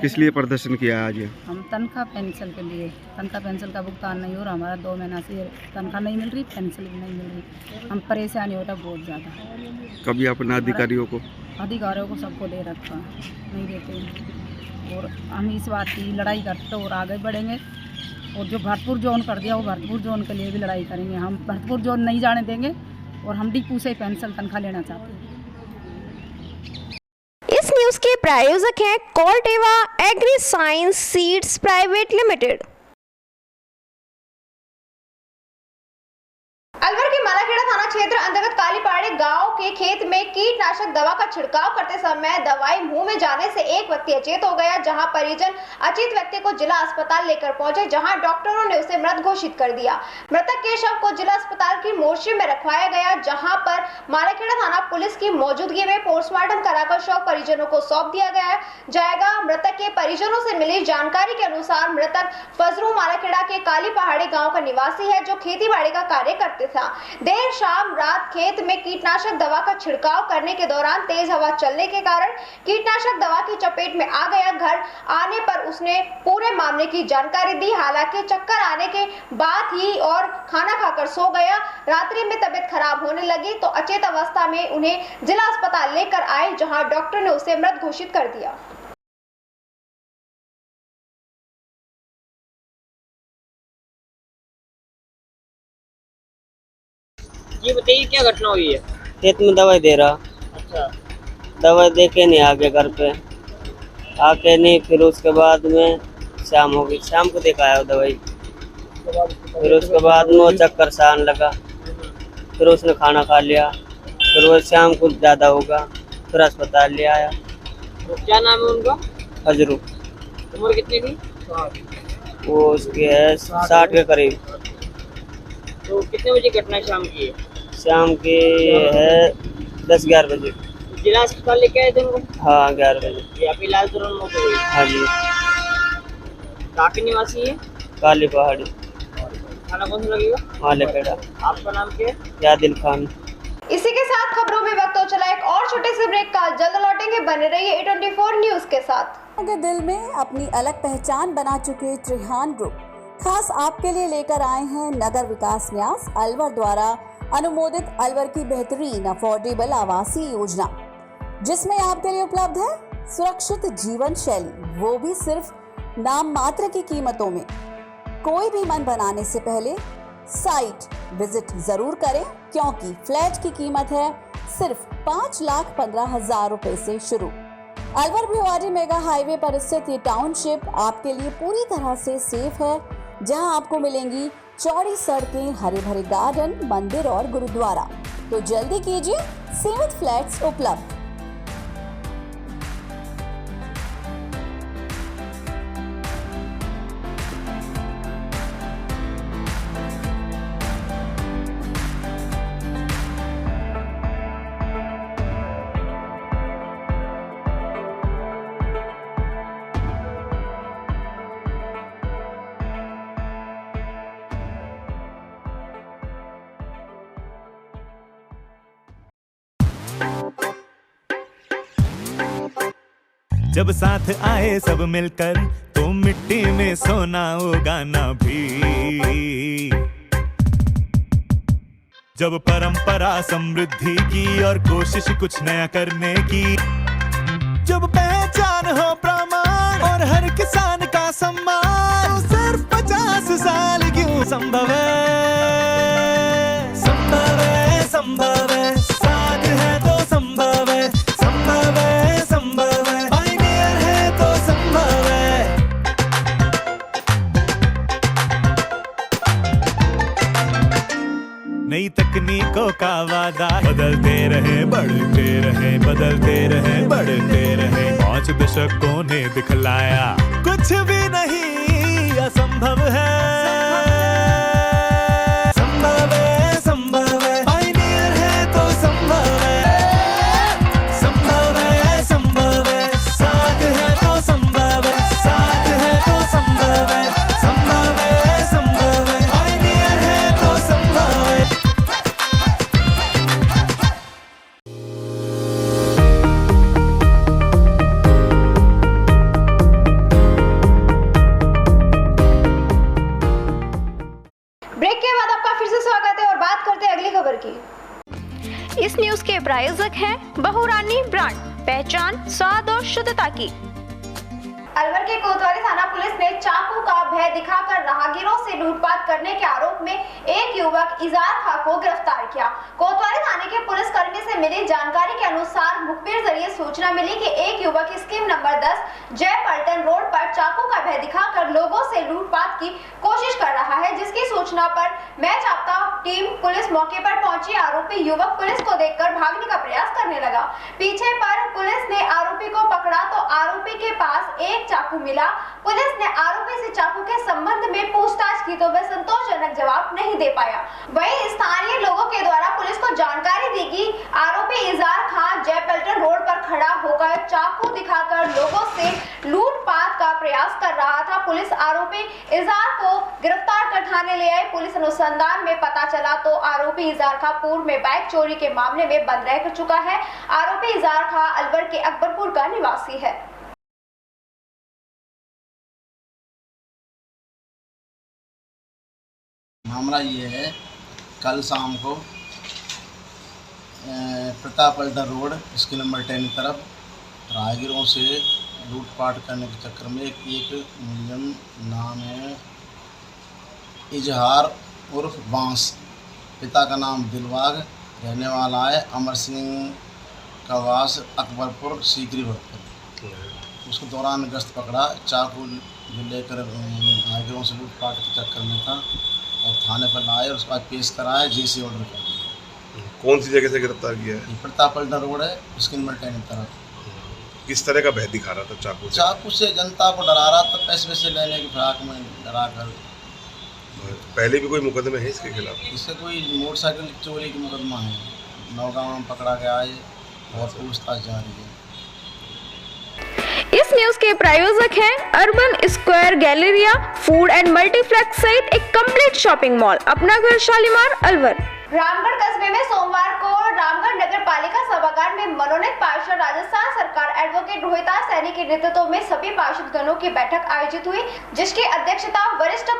Speaker 10: किस लिए प्रदर्शन किया है आज ये?
Speaker 16: हम तनख्वाह पेंशन के लिए, तनख्वाह पेंशन का भुगतान नहीं हो रहा, हमारा 2 महीना से तनख्वाह नहीं मिल रही, पेंशन भी नहीं मिल रही, हम परेशानी हो रहा बहुत ज़्यादा।
Speaker 10: कभी अपने अधिकारियों को
Speaker 16: सबको दे रखा, नहीं देते। और हम इस बात की लड़ाई करते और आगे बढ़ेंगे, और जो भरतपुर जोन कर दिया वो भरतपुर जोन के लिए भी लड़ाई करेंगे। हम भरतपुर जोन नहीं जाने देंगे, और हम डिपू से पेंशन तनख्वाह लेना चाहते हैं।
Speaker 3: इस न्यूज के प्रायोजक हैं Corteva agri science seeds private limited. Alwar के मालाखेड़ा थाना क्षेत्र अंतर्गत कालीपाड़ी गांव के खेत में कीटनाशक दवा का छिड़काव करते समय दवाई मुंह में जाने से एक व्यक्ति अचेत हो गया, जहां परिजन अचेत व्यक्ति को जिला अस्पताल लेकर पहुंचे, जहां डॉक्टरों ने उसे मृत घोषित कर दिया। मृतक के शव को जिला अस्पताल की मोर्चरी में रखवाया गया, जहां पर मालाखेड़ा थाना पुलिस की मौजूदगी में पोस्टमार्टम कराकर शव परिजनों को सौंप दिया जाएगा। मृतक के परिजनों से मिली जानकारी के अनुसार मृतक फजरू मालाखेड़ा के काली पहाड़ी गाँव का निवासी है, जो खेती बाड़ी का कार्य करते था। देर शाम रात खेत में कीटनाशक दवा का छिड़काव करने के दौरान तेज हवा चलने के कारण कीटनाशक दवा की चपेट में आ गया। घर आने पर उसने पूरे मामले की जानकारी दी, हालांकि चक्कर आने के बाद ही और खाना खाकर सो गया। रात्रि में तबीयत खराब होने लगी तो अचेत अवस्था में उन्हें जिला अस्पताल लेकर आए, जहां डॉक्टर ने उसे मृत घोषित कर दिया।
Speaker 17: ये बताइए क्या घटना हुई है?
Speaker 18: खेत में दवाई दे रहा।
Speaker 17: अच्छा।
Speaker 18: दवाई दे के नहीं आ गया घर पे, आके नहीं, फिर उसके बाद में शाम हो गई, शाम को देखा आया दवाई, फिर उसके बाद में वो चक्कर सा आने लगा, फिर उसने खाना खा लिया, फिर वो शाम को ज़्यादा होगा, फिर अस्पताल ले आया।
Speaker 17: क्या नाम है उनका?
Speaker 18: फजरू।
Speaker 17: उम्र कितनी थी?
Speaker 18: वो उसकी है 60 के करीब।
Speaker 17: तो कितने बजे घटना शाम की है?
Speaker 18: शाम की है 10-11 बजे।
Speaker 17: जिला अस्पताल लेके आए थे उनको?
Speaker 18: हाँ 11 बजे।
Speaker 17: ये अभी इलाज दौरान मौत हो गई?
Speaker 18: हाँ जी।
Speaker 17: कहाँ के निवासी है?
Speaker 18: काली पहाड़ी।
Speaker 17: थाना कौन सा लगेगा?
Speaker 18: मालेखेड़ा।
Speaker 17: आपका नाम क्या है?
Speaker 18: यादिल खान।
Speaker 3: इसी के साथ खबरों में वक्त हो चला एक और छोटे से ब्रेक का। जल्द लौटेंगे, बने रहिए A24 न्यूज के साथ।
Speaker 7: अगर दिल में अपनी अलग पहचान बना चुके त्रिहान ग्रुप खास आपके लिए लेकर आए हैं नगर विकास न्यास अलवर द्वारा अनुमोदित अलवर की बेहतरीन अफोर्डेबल आवासीय योजना, जिसमें आपके लिए उपलब्ध है सुरक्षित जीवन शैली, वो भी सिर्फ नाम मात्र की कीमतों में। कोई भी मन बनाने से पहले साइट विजिट जरूर करें, क्योंकि फ्लैट की कीमत है सिर्फ 5,15,000 रुपए से शुरू। अलवर भिवाड़ी मेगा हाईवे पर स्थित ये टाउनशिप आपके लिए पूरी तरह से सेफ है, जहां आपको मिलेंगी चौड़ी सड़कें, हरे भरे गार्डन, मंदिर और गुरुद्वारा। तो जल्दी कीजिए, सीमित फ्लैट्स उपलब्ध।
Speaker 19: जब साथ आए सब मिलकर तो मिट्टी में सोना उगाना भी। जब परंपरा समृद्धि की और कोशिश कुछ नया करने की, जब पहचान हो प्रमाण और हर किसान का सम्मान, तो सिर्फ 50 साल क्यों संभव है, संभव है, संभव है, साथ है तो संभव है, संभव है, संभव है, पायनियर है तो संभव है। नई तकनीकों का वादा, बदलते रहे बढ़ते रहे, बदलते रहे बढ़ते रहे, 5 दशकों ने दिखलाया कुछ भी नहीं असंभव है, संभव है, संभव है, पायनियर है तो संभव है, संभव है, संभव है, साथ है तो संभव है, साथ है तो संभव है, संभव है, संभव है, पायनियर है तो संभव है।
Speaker 3: ब्रेक के बाद आपका फिर से स्वागत है और बात करते हैं अगली खबर की। इस न्यूज के प्रायोजक हैं बहुरानी ब्रांड, पहचान स्वाद और शुद्धता की। अलवर के कोतवाली थाना पुलिस ने चाकू का भय दिखाकर राहगीरों से लूटपाट करने के आरोप में एक युवक इजार खां को गिरफ्तार किया। कोतवाली थाने के पुलिस कर्मी से मिली जानकारी के अनुसार मुखबिर जरिए सूचना मिली कि एक युवक स्कीम नंबर 10 जय पलटन रोड पर चाकू का भय दिखाकर लोगों से लूटपाट की कोशिश कर रहा है, जिसकी सूचना पर मैच आपता टीम पुलिस मौके पर पहुंची। आरोपी युवक पुलिस को देखकर भागने का प्रयास करने लगा। पीछे पर पुलिस ने आरोपी को पकड़ा तो आरोपी के पास एक चाकू मिला। पुलिस ने आरोपी से चाकू के संबंध में पूछताछ की तो वह संतोषजनक जवाब नहीं दे पाया। वहीं स्थानीय लोगों के द्वारा पुलिस को जानकारी दी कि आरोपी इजार खां जय पलटन रोड पर खड़ा होकर चाकू दिखाकर लोगों से लूटपाट का प्रयास कर रहा था। पुलिस आरोपी इजार को गिरफ्तार कर थाने ले आई। पुलिस अनुसंधान में पता चला तो आरोपी इजार खां पूर्व में बाइक चोरी के मामले में बंद रह चुका है। आरोपी इजार खां अलवर के अकबरपुर का निवासी है।
Speaker 20: मामला ये है, कल शाम को प्रताप पलटन रोड स्कीम नंबर 10 की तरफ राहगीरों से लूटपाट करने के चक्कर में एक मुलजिम नाम है इजहार उर्फ बांस, पिता का नाम दिलबाग, रहने वाला है अमर सिंह का वास अकबरपुर सीकरी भक्तर। उसके दौरान गश्त पकड़ा, चाकू जो लेकर राहगीरों से लूटपाट के चक्कर में था और थाने पर लाए और उसके बाद पेश कराया, जेसी ऑर्डर कर दिया।
Speaker 21: कौन सी जगह से गिरफ्तार किया है?
Speaker 20: प्रताप पलटन रोड है, स्कीम नंबर 10 की तरफ।
Speaker 21: किस तरह का भय दिखा रहा था चाकू से?
Speaker 20: चाकू से जनता को डरा रहा था, पैसे वैसे लेने की फिराक में डरा कर।
Speaker 21: पहले भी कोई मुकदमे है इसके खिलाफ?
Speaker 20: इससे कोई मोटरसाइकिल चोरी की मुकदमा है, नौगांव में पकड़ा गया है, और पूछताछ जारी है।
Speaker 3: इस न्यूज के प्रायोजक हैं urban square Galleria food and multiplex सहित एक कंप्लीट शॉपिंग मॉल, अपना घर शालीमार अलवर। रामगढ़ कस्बे में सोमवार को रामगढ़ नगर पालिका सभागार में मनोनीत पार्षद राजस्थान सरकार एडवोकेट रोहितास सैनी के नेतृत्व में सभी पार्षद गणों की बैठक आयोजित हुई, जिसकी अध्यक्षता वरिष्ठ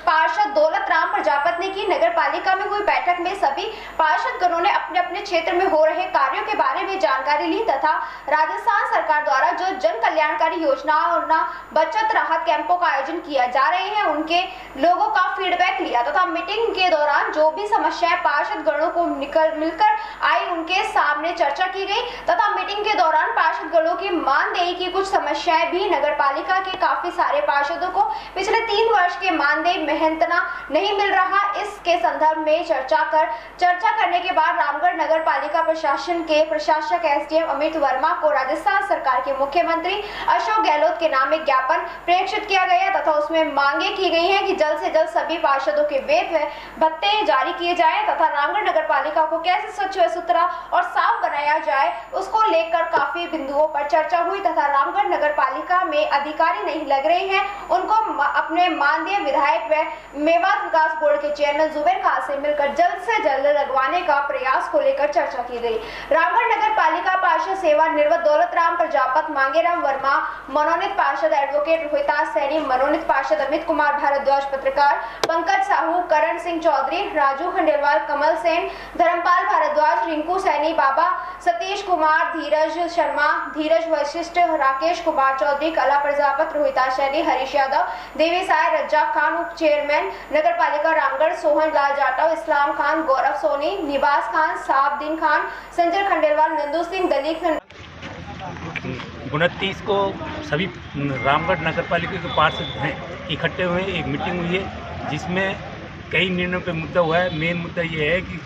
Speaker 3: पार्षद दौलत राम प्रजापत ने की। नगर पालिका में हुई बैठक में सभी पार्षद गणों ने अपने अपने क्षेत्र में हो रहे कार्यों के बारे में जानकारी ली तथा राजस्थान सरकार द्वारा जो जन कल्याणकारी योजनाओं और बचत राहत कैंपों का आयोजन किया जा रहे हैं उनके लोगों का फीडबैक लिया तथा मीटिंग के दौरान जो भी समस्याएं पार्षद गणों को मिलकर आई उनके सामने चर्चा की गई तथा मीटिंग के दौरान पार्षद गणों की मानदेय की कुछ समस्याएं भी नगर पालिका के काफी सारे पार्षदों को पिछले 3 वर्ष के मानदेय मेहनतना नहीं मिल रहा, इसके संदर्भ में चर्चा करने के बाद रामगढ़ नगर पालिका प्रशासन के प्रशासक एसडीएम अमित वर्मा को राजस्थान सरकार के मुख्यमंत्री अशोक गहलोत के नाम एक ज्ञापन प्रेषित किया गया तथा उसमें मांगे की गई है कि जल्द से जल्द सभी पार्षदों के वेतन भत्ते जारी किए जाए तथा रामगढ़ नगर पालिका को कैसे स्वच्छ व सुथरा और साफ बनाया जाए उसको लेकर काफी बिंदुओं पर चर्चा हुई तथा रामगढ़ नगर पालिका में अधिकारी नहीं लग रहे हैं उनको अपने मानदेय विधायक व मेवात विकास बोर्ड के चेयरमैन जुबेर खान से मिलकर जल्द से जल्द लगवाने का प्रयास को लेकर चर्चा की गई। रामगढ़ नगर पालिका पार्षद सेवा निवृत्त दौलत राम प्रजापत, मांगेराम वर्मा, मनोनीत पार्षद एडवोकेट रोहितास सैनी, मनोनीत पार्षद अमित कुमार भारद्वाज, पत्रकार पंकज साहू, करण सिंह चौधरी, राजू खंडेलवाल, कमल सेन, धर्मपाल भारद्वाज, रिंकू सैनी, बाबा सतीश कुमार, धीरज शर्मा, धीरज वशिष्ठ, राकेश कुमार चौधरी, कला प्रजापत, रोहितास सैनी, हरीश यादव, देवी साय, रज्जाक खान, उप चेयरमैन नगर पालिका रामगढ़, सोहन लाल जाटव, इस्लाम खान, गौरव सोनी, निवास खान, साहबदीन खान, संजय खंडेलवाल, नंदू सिंह, दलीप
Speaker 2: 29 को सभी रामगढ़ नगर पालिका के पार्षद हैं इकट्ठे हुए, एक मीटिंग हुई है जिसमें कई निर्णयों पे मुद्दा हुआ है। मेन मुद्दा ये है कि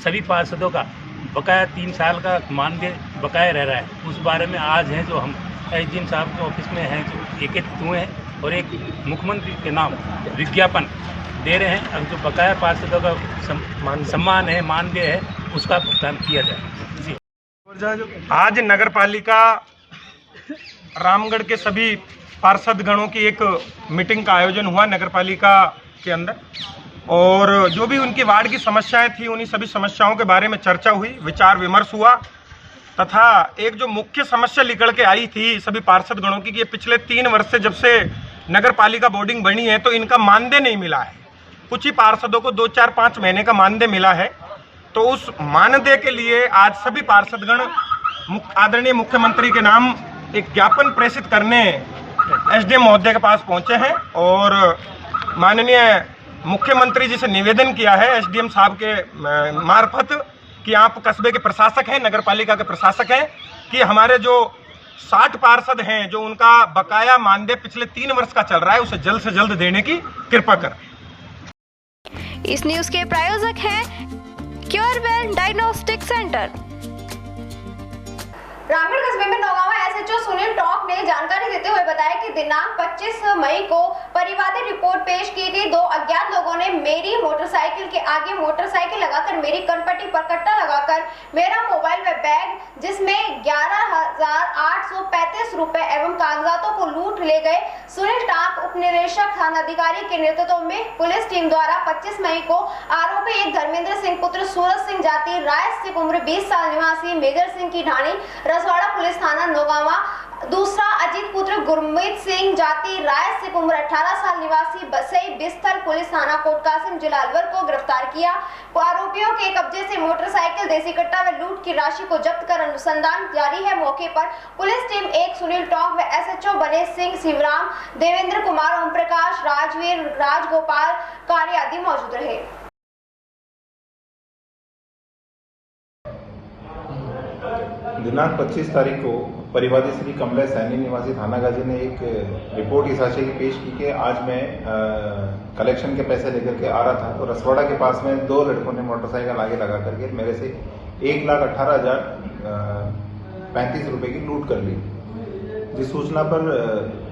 Speaker 2: सभी पार्षदों का बकाया 3 साल का मानदेय बकाया रह रहा है, उस बारे में आज हैं जो हम एसडीएम साहब के ऑफिस में हैं जो एकत्रित हुए हैं और एक मुख्यमंत्री के नाम विज्ञापन दे रहे हैं। अब जो बकाया पार्षदों का सम्मान है, मानदेय है, उसका भुगतान किया जाए।
Speaker 22: आज नगर पालिका रामगढ़ के सभी पार्षद गणों की एक मीटिंग का आयोजन हुआ नगर पालिका के अंदर और जो भी उनकी वार्ड की समस्याएं थी उन्हीं सभी समस्याओं के बारे में चर्चा हुई, विचार विमर्श हुआ तथा एक जो मुख्य समस्या निकल के आई थी सभी पार्षद गणों की कि ये पिछले 3 वर्ष से जब से नगर पालिका बोर्डिंग बनी है तो इनका मानदेय नहीं मिला है। कुछ ही पार्षदों को 2, 4, 5 महीने का मानदेय मिला है, तो उस मानदेय के लिए आज सभी पार्षदगण आदरणीय मुख्यमंत्री के नाम एक ज्ञापन प्रेषित करने एसडीएम महोदय के पास पहुंचे हैं और माननीय मुख्यमंत्री जी से निवेदन किया है एसडीएम साहब के मार्फत कि आप कस्बे के प्रशासक हैं, नगर पालिका के प्रशासक हैं, कि हमारे जो 60 पार्षद हैं जो उनका बकाया मानदेय पिछले 3 वर्ष का चल रहा है उसे जल्द से जल्द देने की कृपा करें।
Speaker 3: इस न्यूज के प्रायोजक हैं क्योरवेल डायग्नोस्टिक सेंटर। रामगढ़ कस्बे में नौगांवा एसएचओ सुनील टॉक ने जानकारी देते हुए बताया कि दिनांक 25 मई को परिवादी रिपोर्ट पेश की गई। 2 अज्ञात लोगों ने मेरी मोटरसाइकिल के आगे मोटरसाइकिल लगाकर मेरी कनपट्टी पर कट्टा लगाकर मेरा मोबाइल व बैग जिसमें 11,835 रुपए एवं कागजातों को लूट ले गए। सुनील टॉक उप निदेशक थानाधिकारी के नेतृत्व में पुलिस टीम द्वारा 25 मई को आरोपी एक धर्मेंद्र सिंह पुत्र सूरज सिंह जाति रायस्थिक उम्र 20 साल निवासी मेजर सिंह की ढाणी रसवाड़ा पुलिस थाना नौगांवा, दूसरा अजीत पुत्र गुरमीत सिंह जाति रायस्थिक उम्र 18 साल निवासी बसई बिस्थल पुलिस थाना कोटकासिम जिला अलवर को गिरफ्तार किया। आरोपियों के कब्जे से मोटरसाइकिल, देसी कट्टा व लूट की राशि को जब्त कर अनुसंधान जारी है। मौके पर पुलिस टीम 1 सुनील टॉक व एसएचओ बने सिंह, शिवराम, देवेंद्र कुमार, ओम प्रकाश, राजवीर, राजगोपाल कार्य आदि मौजूद रहे।
Speaker 23: दिनांक 25 तारीख को परिवादी श्री कमलेश सैनी निवासी थाना गाजी ने एक रिपोर्ट इस आशय की पेश की कि आज मैं कलेक्शन के पैसे लेकर के आ रहा था तो रसवाड़ा के पास में 2 लड़कों ने मोटरसाइकिल आगे लगा करके मेरे से 1,18,035 रुपए की लूट कर ली। जिस सूचना पर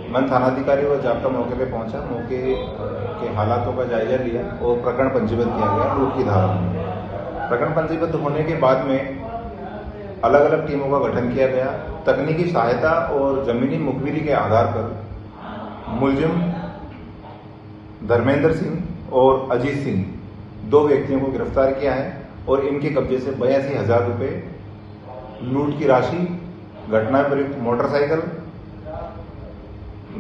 Speaker 23: मैं थानाधिकारी व जाब्ता मौके पे पहुंचा, मौके के हालातों का जायजा लिया और प्रकरण पंजीबद्ध किया गया लूट की धारा में। प्रकरण पंजीबद्ध होने के बाद में अलग अलग टीमों का गठन किया गया। तकनीकी सहायता और जमीनी मुखबिरी के आधार पर मुलजिम धर्मेंद्र सिंह और अजीत सिंह 2 व्यक्तियों को गिरफ्तार किया है और इनके कब्जे से 82,000 रुपये लूट की राशि, घटना में प्रयुक्त मोटरसाइकिल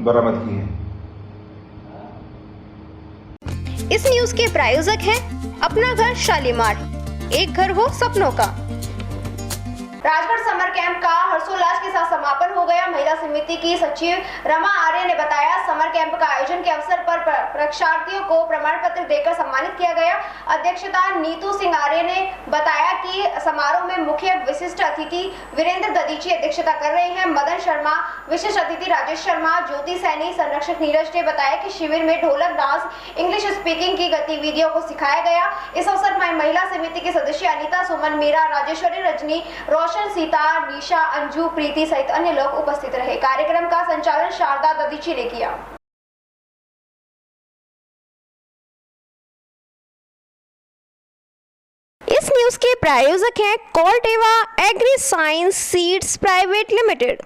Speaker 23: बरामद की है।
Speaker 3: इस न्यूज के प्रायोजक हैं अपना घर शालीमार, एक घर हो सपनों का। राजगढ़ समर कैंप का हर्षोल्लास के साथ समापन हो गया। महिला समिति की सचिव रमा आर्य ने बताया, समर कैंप का आयोजन के अवसर पर परीक्षार्थियों को प्रमाण पत्र देकर सम्मानित किया गया। अध्यक्षता नीतू सिंह आर्य ने बताया कि समारोह में मुख्य विशिष्ट अतिथि वीरेंद्र ददीची अध्यक्षता कर रहे हैं। मदन शर्मा, विशिष्ट अतिथि राजेश शर्मा, ज्योति सैनी, संरक्षक नीरज ने बताया कि शिविर में ढोलक, डांस, इंग्लिश स्पीकिंग की गतिविधियों को सिखाया गया। इस अवसर पर महिला समिति की सदस्य अनिता, सुमन, मीरा, राजेश्वरी, रजनी, रोशन, सीता, निशा, अंजू, प्रीति सहित अन्य लोग उपस्थित रहे। कार्यक्रम का संचालन शारदा ददीची ने किया। इस न्यूज के प्रायोजक हैं Corteva agri science seeds private limited.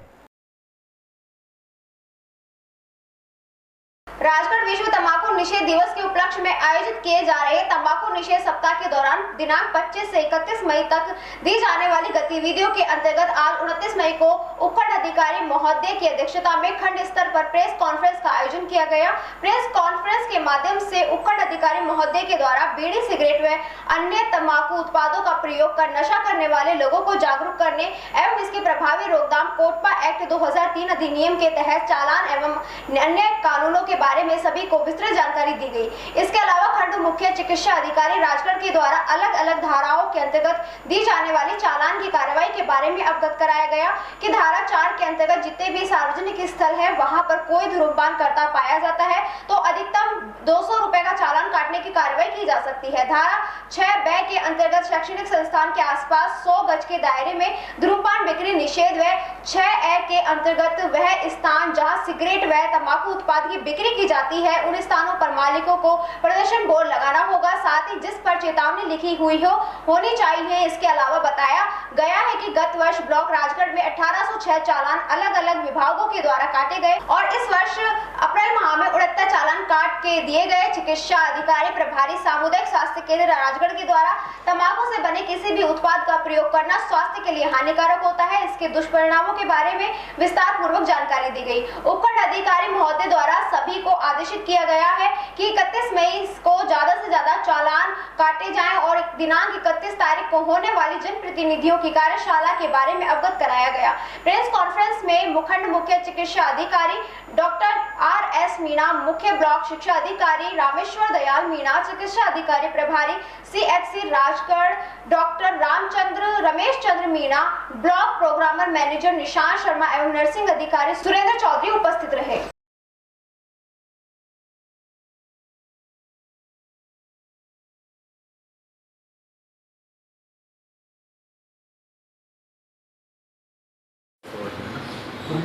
Speaker 3: Rajgarh विश्व तंबाकू निषेध दिवस के उपलक्ष्य में आयोजित किए जा रहे तंबाकू निषेध सप्ताह के दौरान दिनांक 25 से 31 मई तक दी जाने वाली गतिविधियों के अंतर्गत आज 29 मई को उपखंड अधिकारी महोदय की अध्यक्षता में खंड स्तर पर प्रेस कॉन्फ्रेंस का आयोजन किया गया। प्रेस कॉन्फ्रेंस के माध्यम से उपखंड अधिकारी महोदय के द्वारा बीड़ी, सिगरेट व अन्य तंबाकू उत्पादों का प्रयोग कर नशा करने वाले लोगों को जागरूक करने एवं इसकी प्रभावी रोकथाम कोटपा एक्ट 2003 अधिनियम के तहत चालान एवं अन्य कानूनों के बारे में सभी को विस्तृत जानकारी दी गई। इसके अलावा खंड मुख्य चिकित्सा अधिकारी राजगढ़ के द्वारा अलग अलग धाराओं के अंतर्गत दी जाने वाली चालान की कार्रवाई के बारे में अवगत कराया गया कि धारा 4 के अंतर्गत जितने भी सार्वजनिक स्थल है वहां पर कोई धूम्रपान करता पाया जाता है तो अधिकतम 200 रुपए का चालान काटने की कार्रवाई की जा सकती है। धारा 6(ब) के अंतर्गत शैक्षणिक संस्थान के आसपास 100 गज के दायरे में धूम्रपान बिक्री निषेध व 6(a) के अंतर्गत वह स्थान जहां सिगरेट व तंबाकू उत्पाद की बिक्री की जाती है उन स्थानों पर मालिकों को प्रदर्शन बोर्ड लगाना होगा, साथ ही जिस पर चेतावनी लिखी हुई होनी चाहिए। इसके अलावा बताया गया है कि गत वर्ष ब्लॉक राजगढ़ में 1806 चालान अलग अलग विभागों के द्वारा काटे गए और इस वर्ष अप्रैल माह में 69 चालान काट के दिए गए। चिकित्सा अधिकारी प्रभारी सामुदायिक स्वास्थ्य केंद्र राजगढ़ के द्वारा तंबाकू से बने किसी भी उत्पाद का प्रयोग करना स्वास्थ्य के लिए हानिकारक होता है, इसके दुष्परिणामों के बारे में विस्तार पूर्वक जानकारी दी गई। उपखंड अधिकारी महोदय द्वारा सभी को आदेशित किया गया है कि 31 मई को ज्यादा से ज्यादा चालान काटे जाएं और दिनांक 31 तारीख को होने वाली जनप्रतिनिधियों की कार्यशाला के बारे में अवगत कराया गया। प्रेस कॉन्फ्रेंस में मुखंड मुख्य चिकित्सा अधिकारी डॉक्टर RS मीणा, मुख्य ब्लॉक शिक्षा अधिकारी रामेश्वर दयाल मीणा, चिकित्सा अधिकारी प्रभारी CHC Rajgarh doctor Ramchandra Ramesh Chandra Meena, block programmer manager Nishant Sharma एवं नर्सिंग अधिकारी सुरेंद्र चौधरी उपस्थित रहे।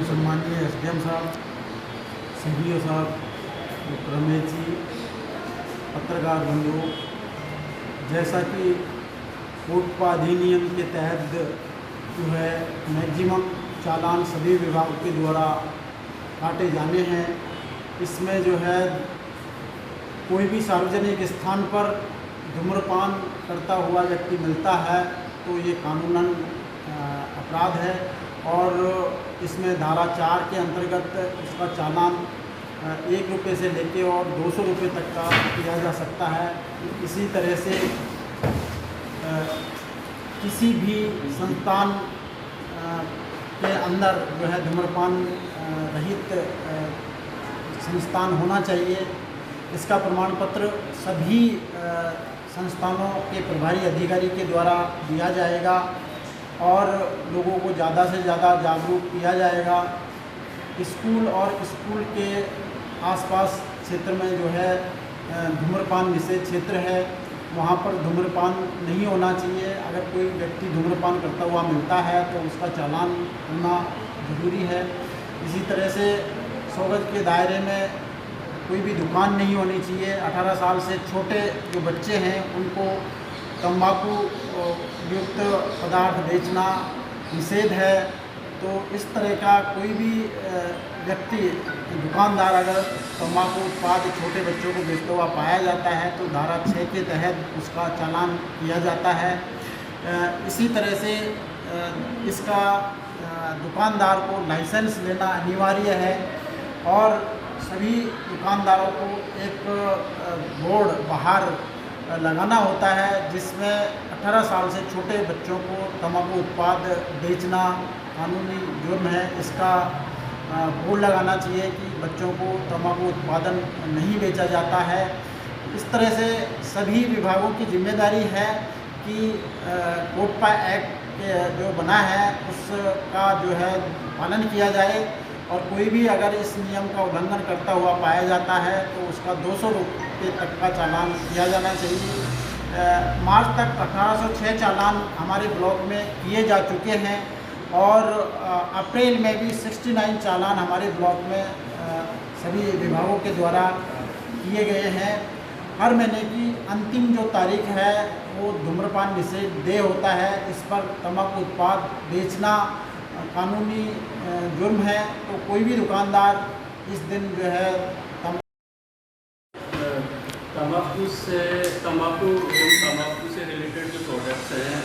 Speaker 15: सम्माननीय SDM साहब, CDO साहब, डॉक्टर रमेश जी, पत्रकार बंधु, जैसा कि कोटपा अधिनियम के तहत जो है मैक्सिमम चालान सभी विभाग के द्वारा काटे जाने हैं, इसमें जो है कोई भी सार्वजनिक स्थान पर धूम्रपान करता हुआ व्यक्ति मिलता है तो ये कानूनन अपराध है और इसमें धारा 4 के अंतर्गत उसका चालान 1 रुपये से लेके और 200 रुपये तक का किया जा सकता है। इसी तरह से किसी भी संस्थान के अंदर जो है धूम्रपान रहित संस्थान होना चाहिए। इसका प्रमाण पत्र सभी संस्थानों के प्रभारी अधिकारी के द्वारा दिया जाएगा और लोगों को ज़्यादा से ज़्यादा जागरूक किया जाएगा। स्कूल और स्कूल के आसपास क्षेत्र में जो है धूम्रपान निषेध क्षेत्र है, वहाँ पर धूम्रपान नहीं होना चाहिए। अगर कोई व्यक्ति धूम्रपान करता हुआ मिलता है तो उसका चालान होना ज़रूरी है। इसी तरह से 100 गज के दायरे में कोई भी दुकान नहीं होनी चाहिए। 18 साल से छोटे जो बच्चे हैं उनको तंबाकू युक्त पदार्थ बेचना निषेध है। तो इस तरह का कोई भी व्यक्ति, दुकानदार अगर तम्बाकू उत्पाद छोटे बच्चों को बेचता हुआ पाया जाता है तो धारा 6 के तहत उसका चालान किया जाता है। इसी तरह से इसका दुकानदार को लाइसेंस लेना अनिवार्य है और सभी दुकानदारों को एक बोर्ड बाहर लगाना होता है जिसमें 18 साल से छोटे बच्चों को तम्बाकू उत्पाद बेचना कानूनी जुर्म है। इसका बोर्ड लगाना चाहिए कि बच्चों को तम्बाकू उत्पादन नहीं बेचा जाता है। इस तरह से सभी विभागों की जिम्मेदारी है कि कोटपा एक्ट जो बना है उसका जो है पालन किया जाए और कोई भी अगर इस नियम का उल्लंघन करता हुआ पाया जाता है तो उसका 200 रुपये तक का चालान किया जाना चाहिए। मार्च तक 1806 चालान हमारे ब्लॉक में किए जा चुके हैं और अप्रैल में भी 69 चालान हमारे ब्लॉक में सभी विभागों के द्वारा किए गए हैं। हर महीने की अंतिम जो तारीख है वो धूम्रपान निषेध डे होता है। इस पर तम्बाकू उत्पाद बेचना कानूनी जुर्म है। तो कोई भी दुकानदार इस दिन जो है
Speaker 1: तम्बाकू से रिलेटेड जो प्रोडक्ट्स हैं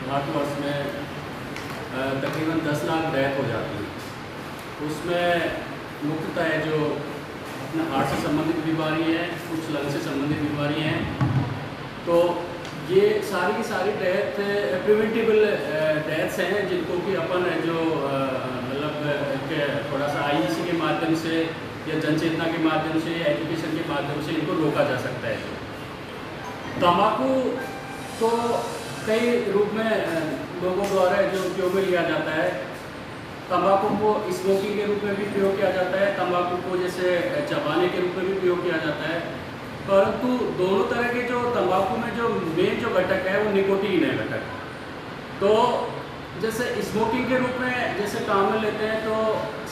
Speaker 1: भारतवर्ष में तकरीबन 10 लाख डेथ हो जाती है। उसमें मुख्यतः जो अपने हार्ट से संबंधित बीमारी है, कुछ लंग से संबंधित बीमारी हैं। तो ये सारी की सारी डेथ प्रिवेंटेबल डेथ्स हैं जिनको कि अपन जो मतलब थोड़ा सा IEC के माध्यम से या जनचेतना के माध्यम से या एजुकेशन के माध्यम से इनको रोका जा सकता है। तम्बाकू तो कई रूप में लोगों द्वारा जो उपयोग में लिया जाता है। तंबाकू को स्मोकिंग के रूप में भी प्रयोग किया जाता है, तंबाकू को जैसे चबाने के रूप में भी प्रयोग किया जाता है। परंतु दोनों तरह के जो तंबाकू में जो मेन जो घटक है वो निकोटीन है घटक। तो जैसे स्मोकिंग के रूप में जैसे काम में लेते हैं तो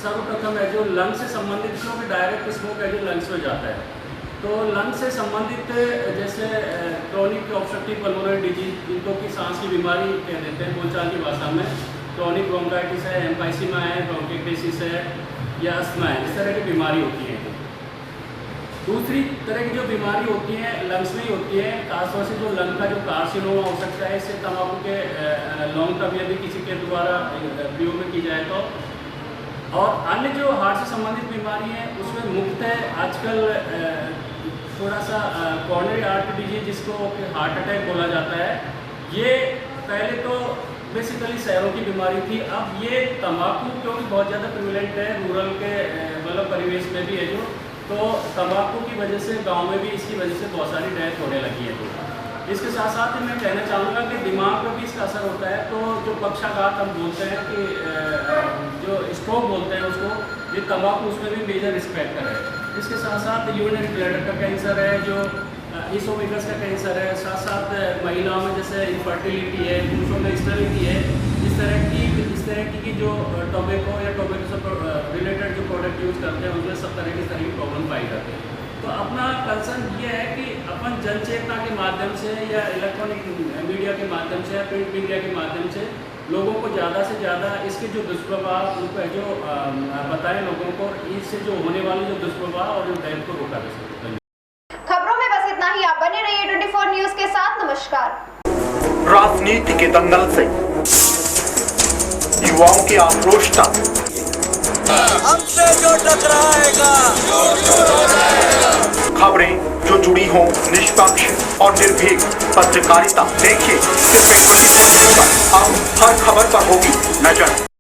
Speaker 1: सर्वप्रथम है जो लंग से संबंधित, क्योंकि डायरेक्ट स्मोक है जो लंग्स में जाता है। तो लंग से संबंधित जैसे क्रॉनिक ऑब्स्ट्रक्टिव पल्मोनरी डिजीज, जिनको कि सांस की बीमारी कह देते हैं बोलचाल की भाषा में, क्रॉनिक ब्रोंकाइटिस है, एम्फाइसीमा है, ब्रोंकिटिस है या अस्थमा है, इस तरह की बीमारी होती है। दूसरी तरह की जो बीमारी होती है लंग्स में ही होती है, खासतौर से जो लंग का जो कार्सिनोमा हो सकता है, इससे तंबाकू के लॉन्ग टर्म यदि किसी के द्वारा प्रयोग में की जाए तो। और अन्य जो हार्ट से संबंधित बीमारी है उसमें मुख्यतः आजकल थोड़ा सा कॉर्नरी आर्टरी डिजीज जिसको हार्ट अटैक बोला जाता है, ये पहले तो बेसिकली शहरों की बीमारी थी। अब ये तंबाकू क्योंकि बहुत ज़्यादा प्रिवेलेंट है, रूरल के मतलब परिवेश में भी है जो, तो तंबाकू की वजह से गांव में भी इसकी वजह से बहुत सारी डेथ होने लगी है। तो इसके साथ साथ मैं कहना चाहूँगा कि दिमाग पर भी इसका असर होता है। तो जो पक्षाघात हम बोलते हैं कि जो स्ट्रोक बोलते हैं उसको, ये तंबाकू उसमें भी मेजर रिस्क फैक्टर है। इसके साथ साथ यूरिनरी ब्लैडर का कैंसर है, जो इसोफेगस का कैंसर है, साथ साथ महिलाओं में जैसे इनफर्टिलिटी है, पुरुषों में स्टेरिलिटी है, इस तरह की जो टोबैको या टोबैको से रिलेटेड जो प्रोडक्ट यूज़ करते हैं उनमें सब तरह की प्रॉब्लम पाई जाती है। तो अपना कंसर्न ये है कि अपन जनचेतना के माध्यम से या इलेक्ट्रॉनिक मीडिया के माध्यम से या प्रिंट मीडिया के माध्यम से लोगों को ज़्यादा से ज़्यादा इसके जो दुष्प्रभाव उनको जो बताएं लोगों को, इससे जो होने वाले जो दुष्प्रभाव और जो डेथ को रोका जा सके।
Speaker 3: खबरों में बस इतना ही। आप बने रहिए 24 न्यूज के साथ। नमस्कार।
Speaker 4: राजनीति के दंगल से युवाओं की आक्रोश तक,
Speaker 5: हमसे जो टकराएगा
Speaker 4: खबरें जो जुड़ी हों निष्पक्ष और निर्भीक पत्रकारिता, देखिए सिर्फ 24 न्यूज पर। अब हर खबर पर होगी नजर।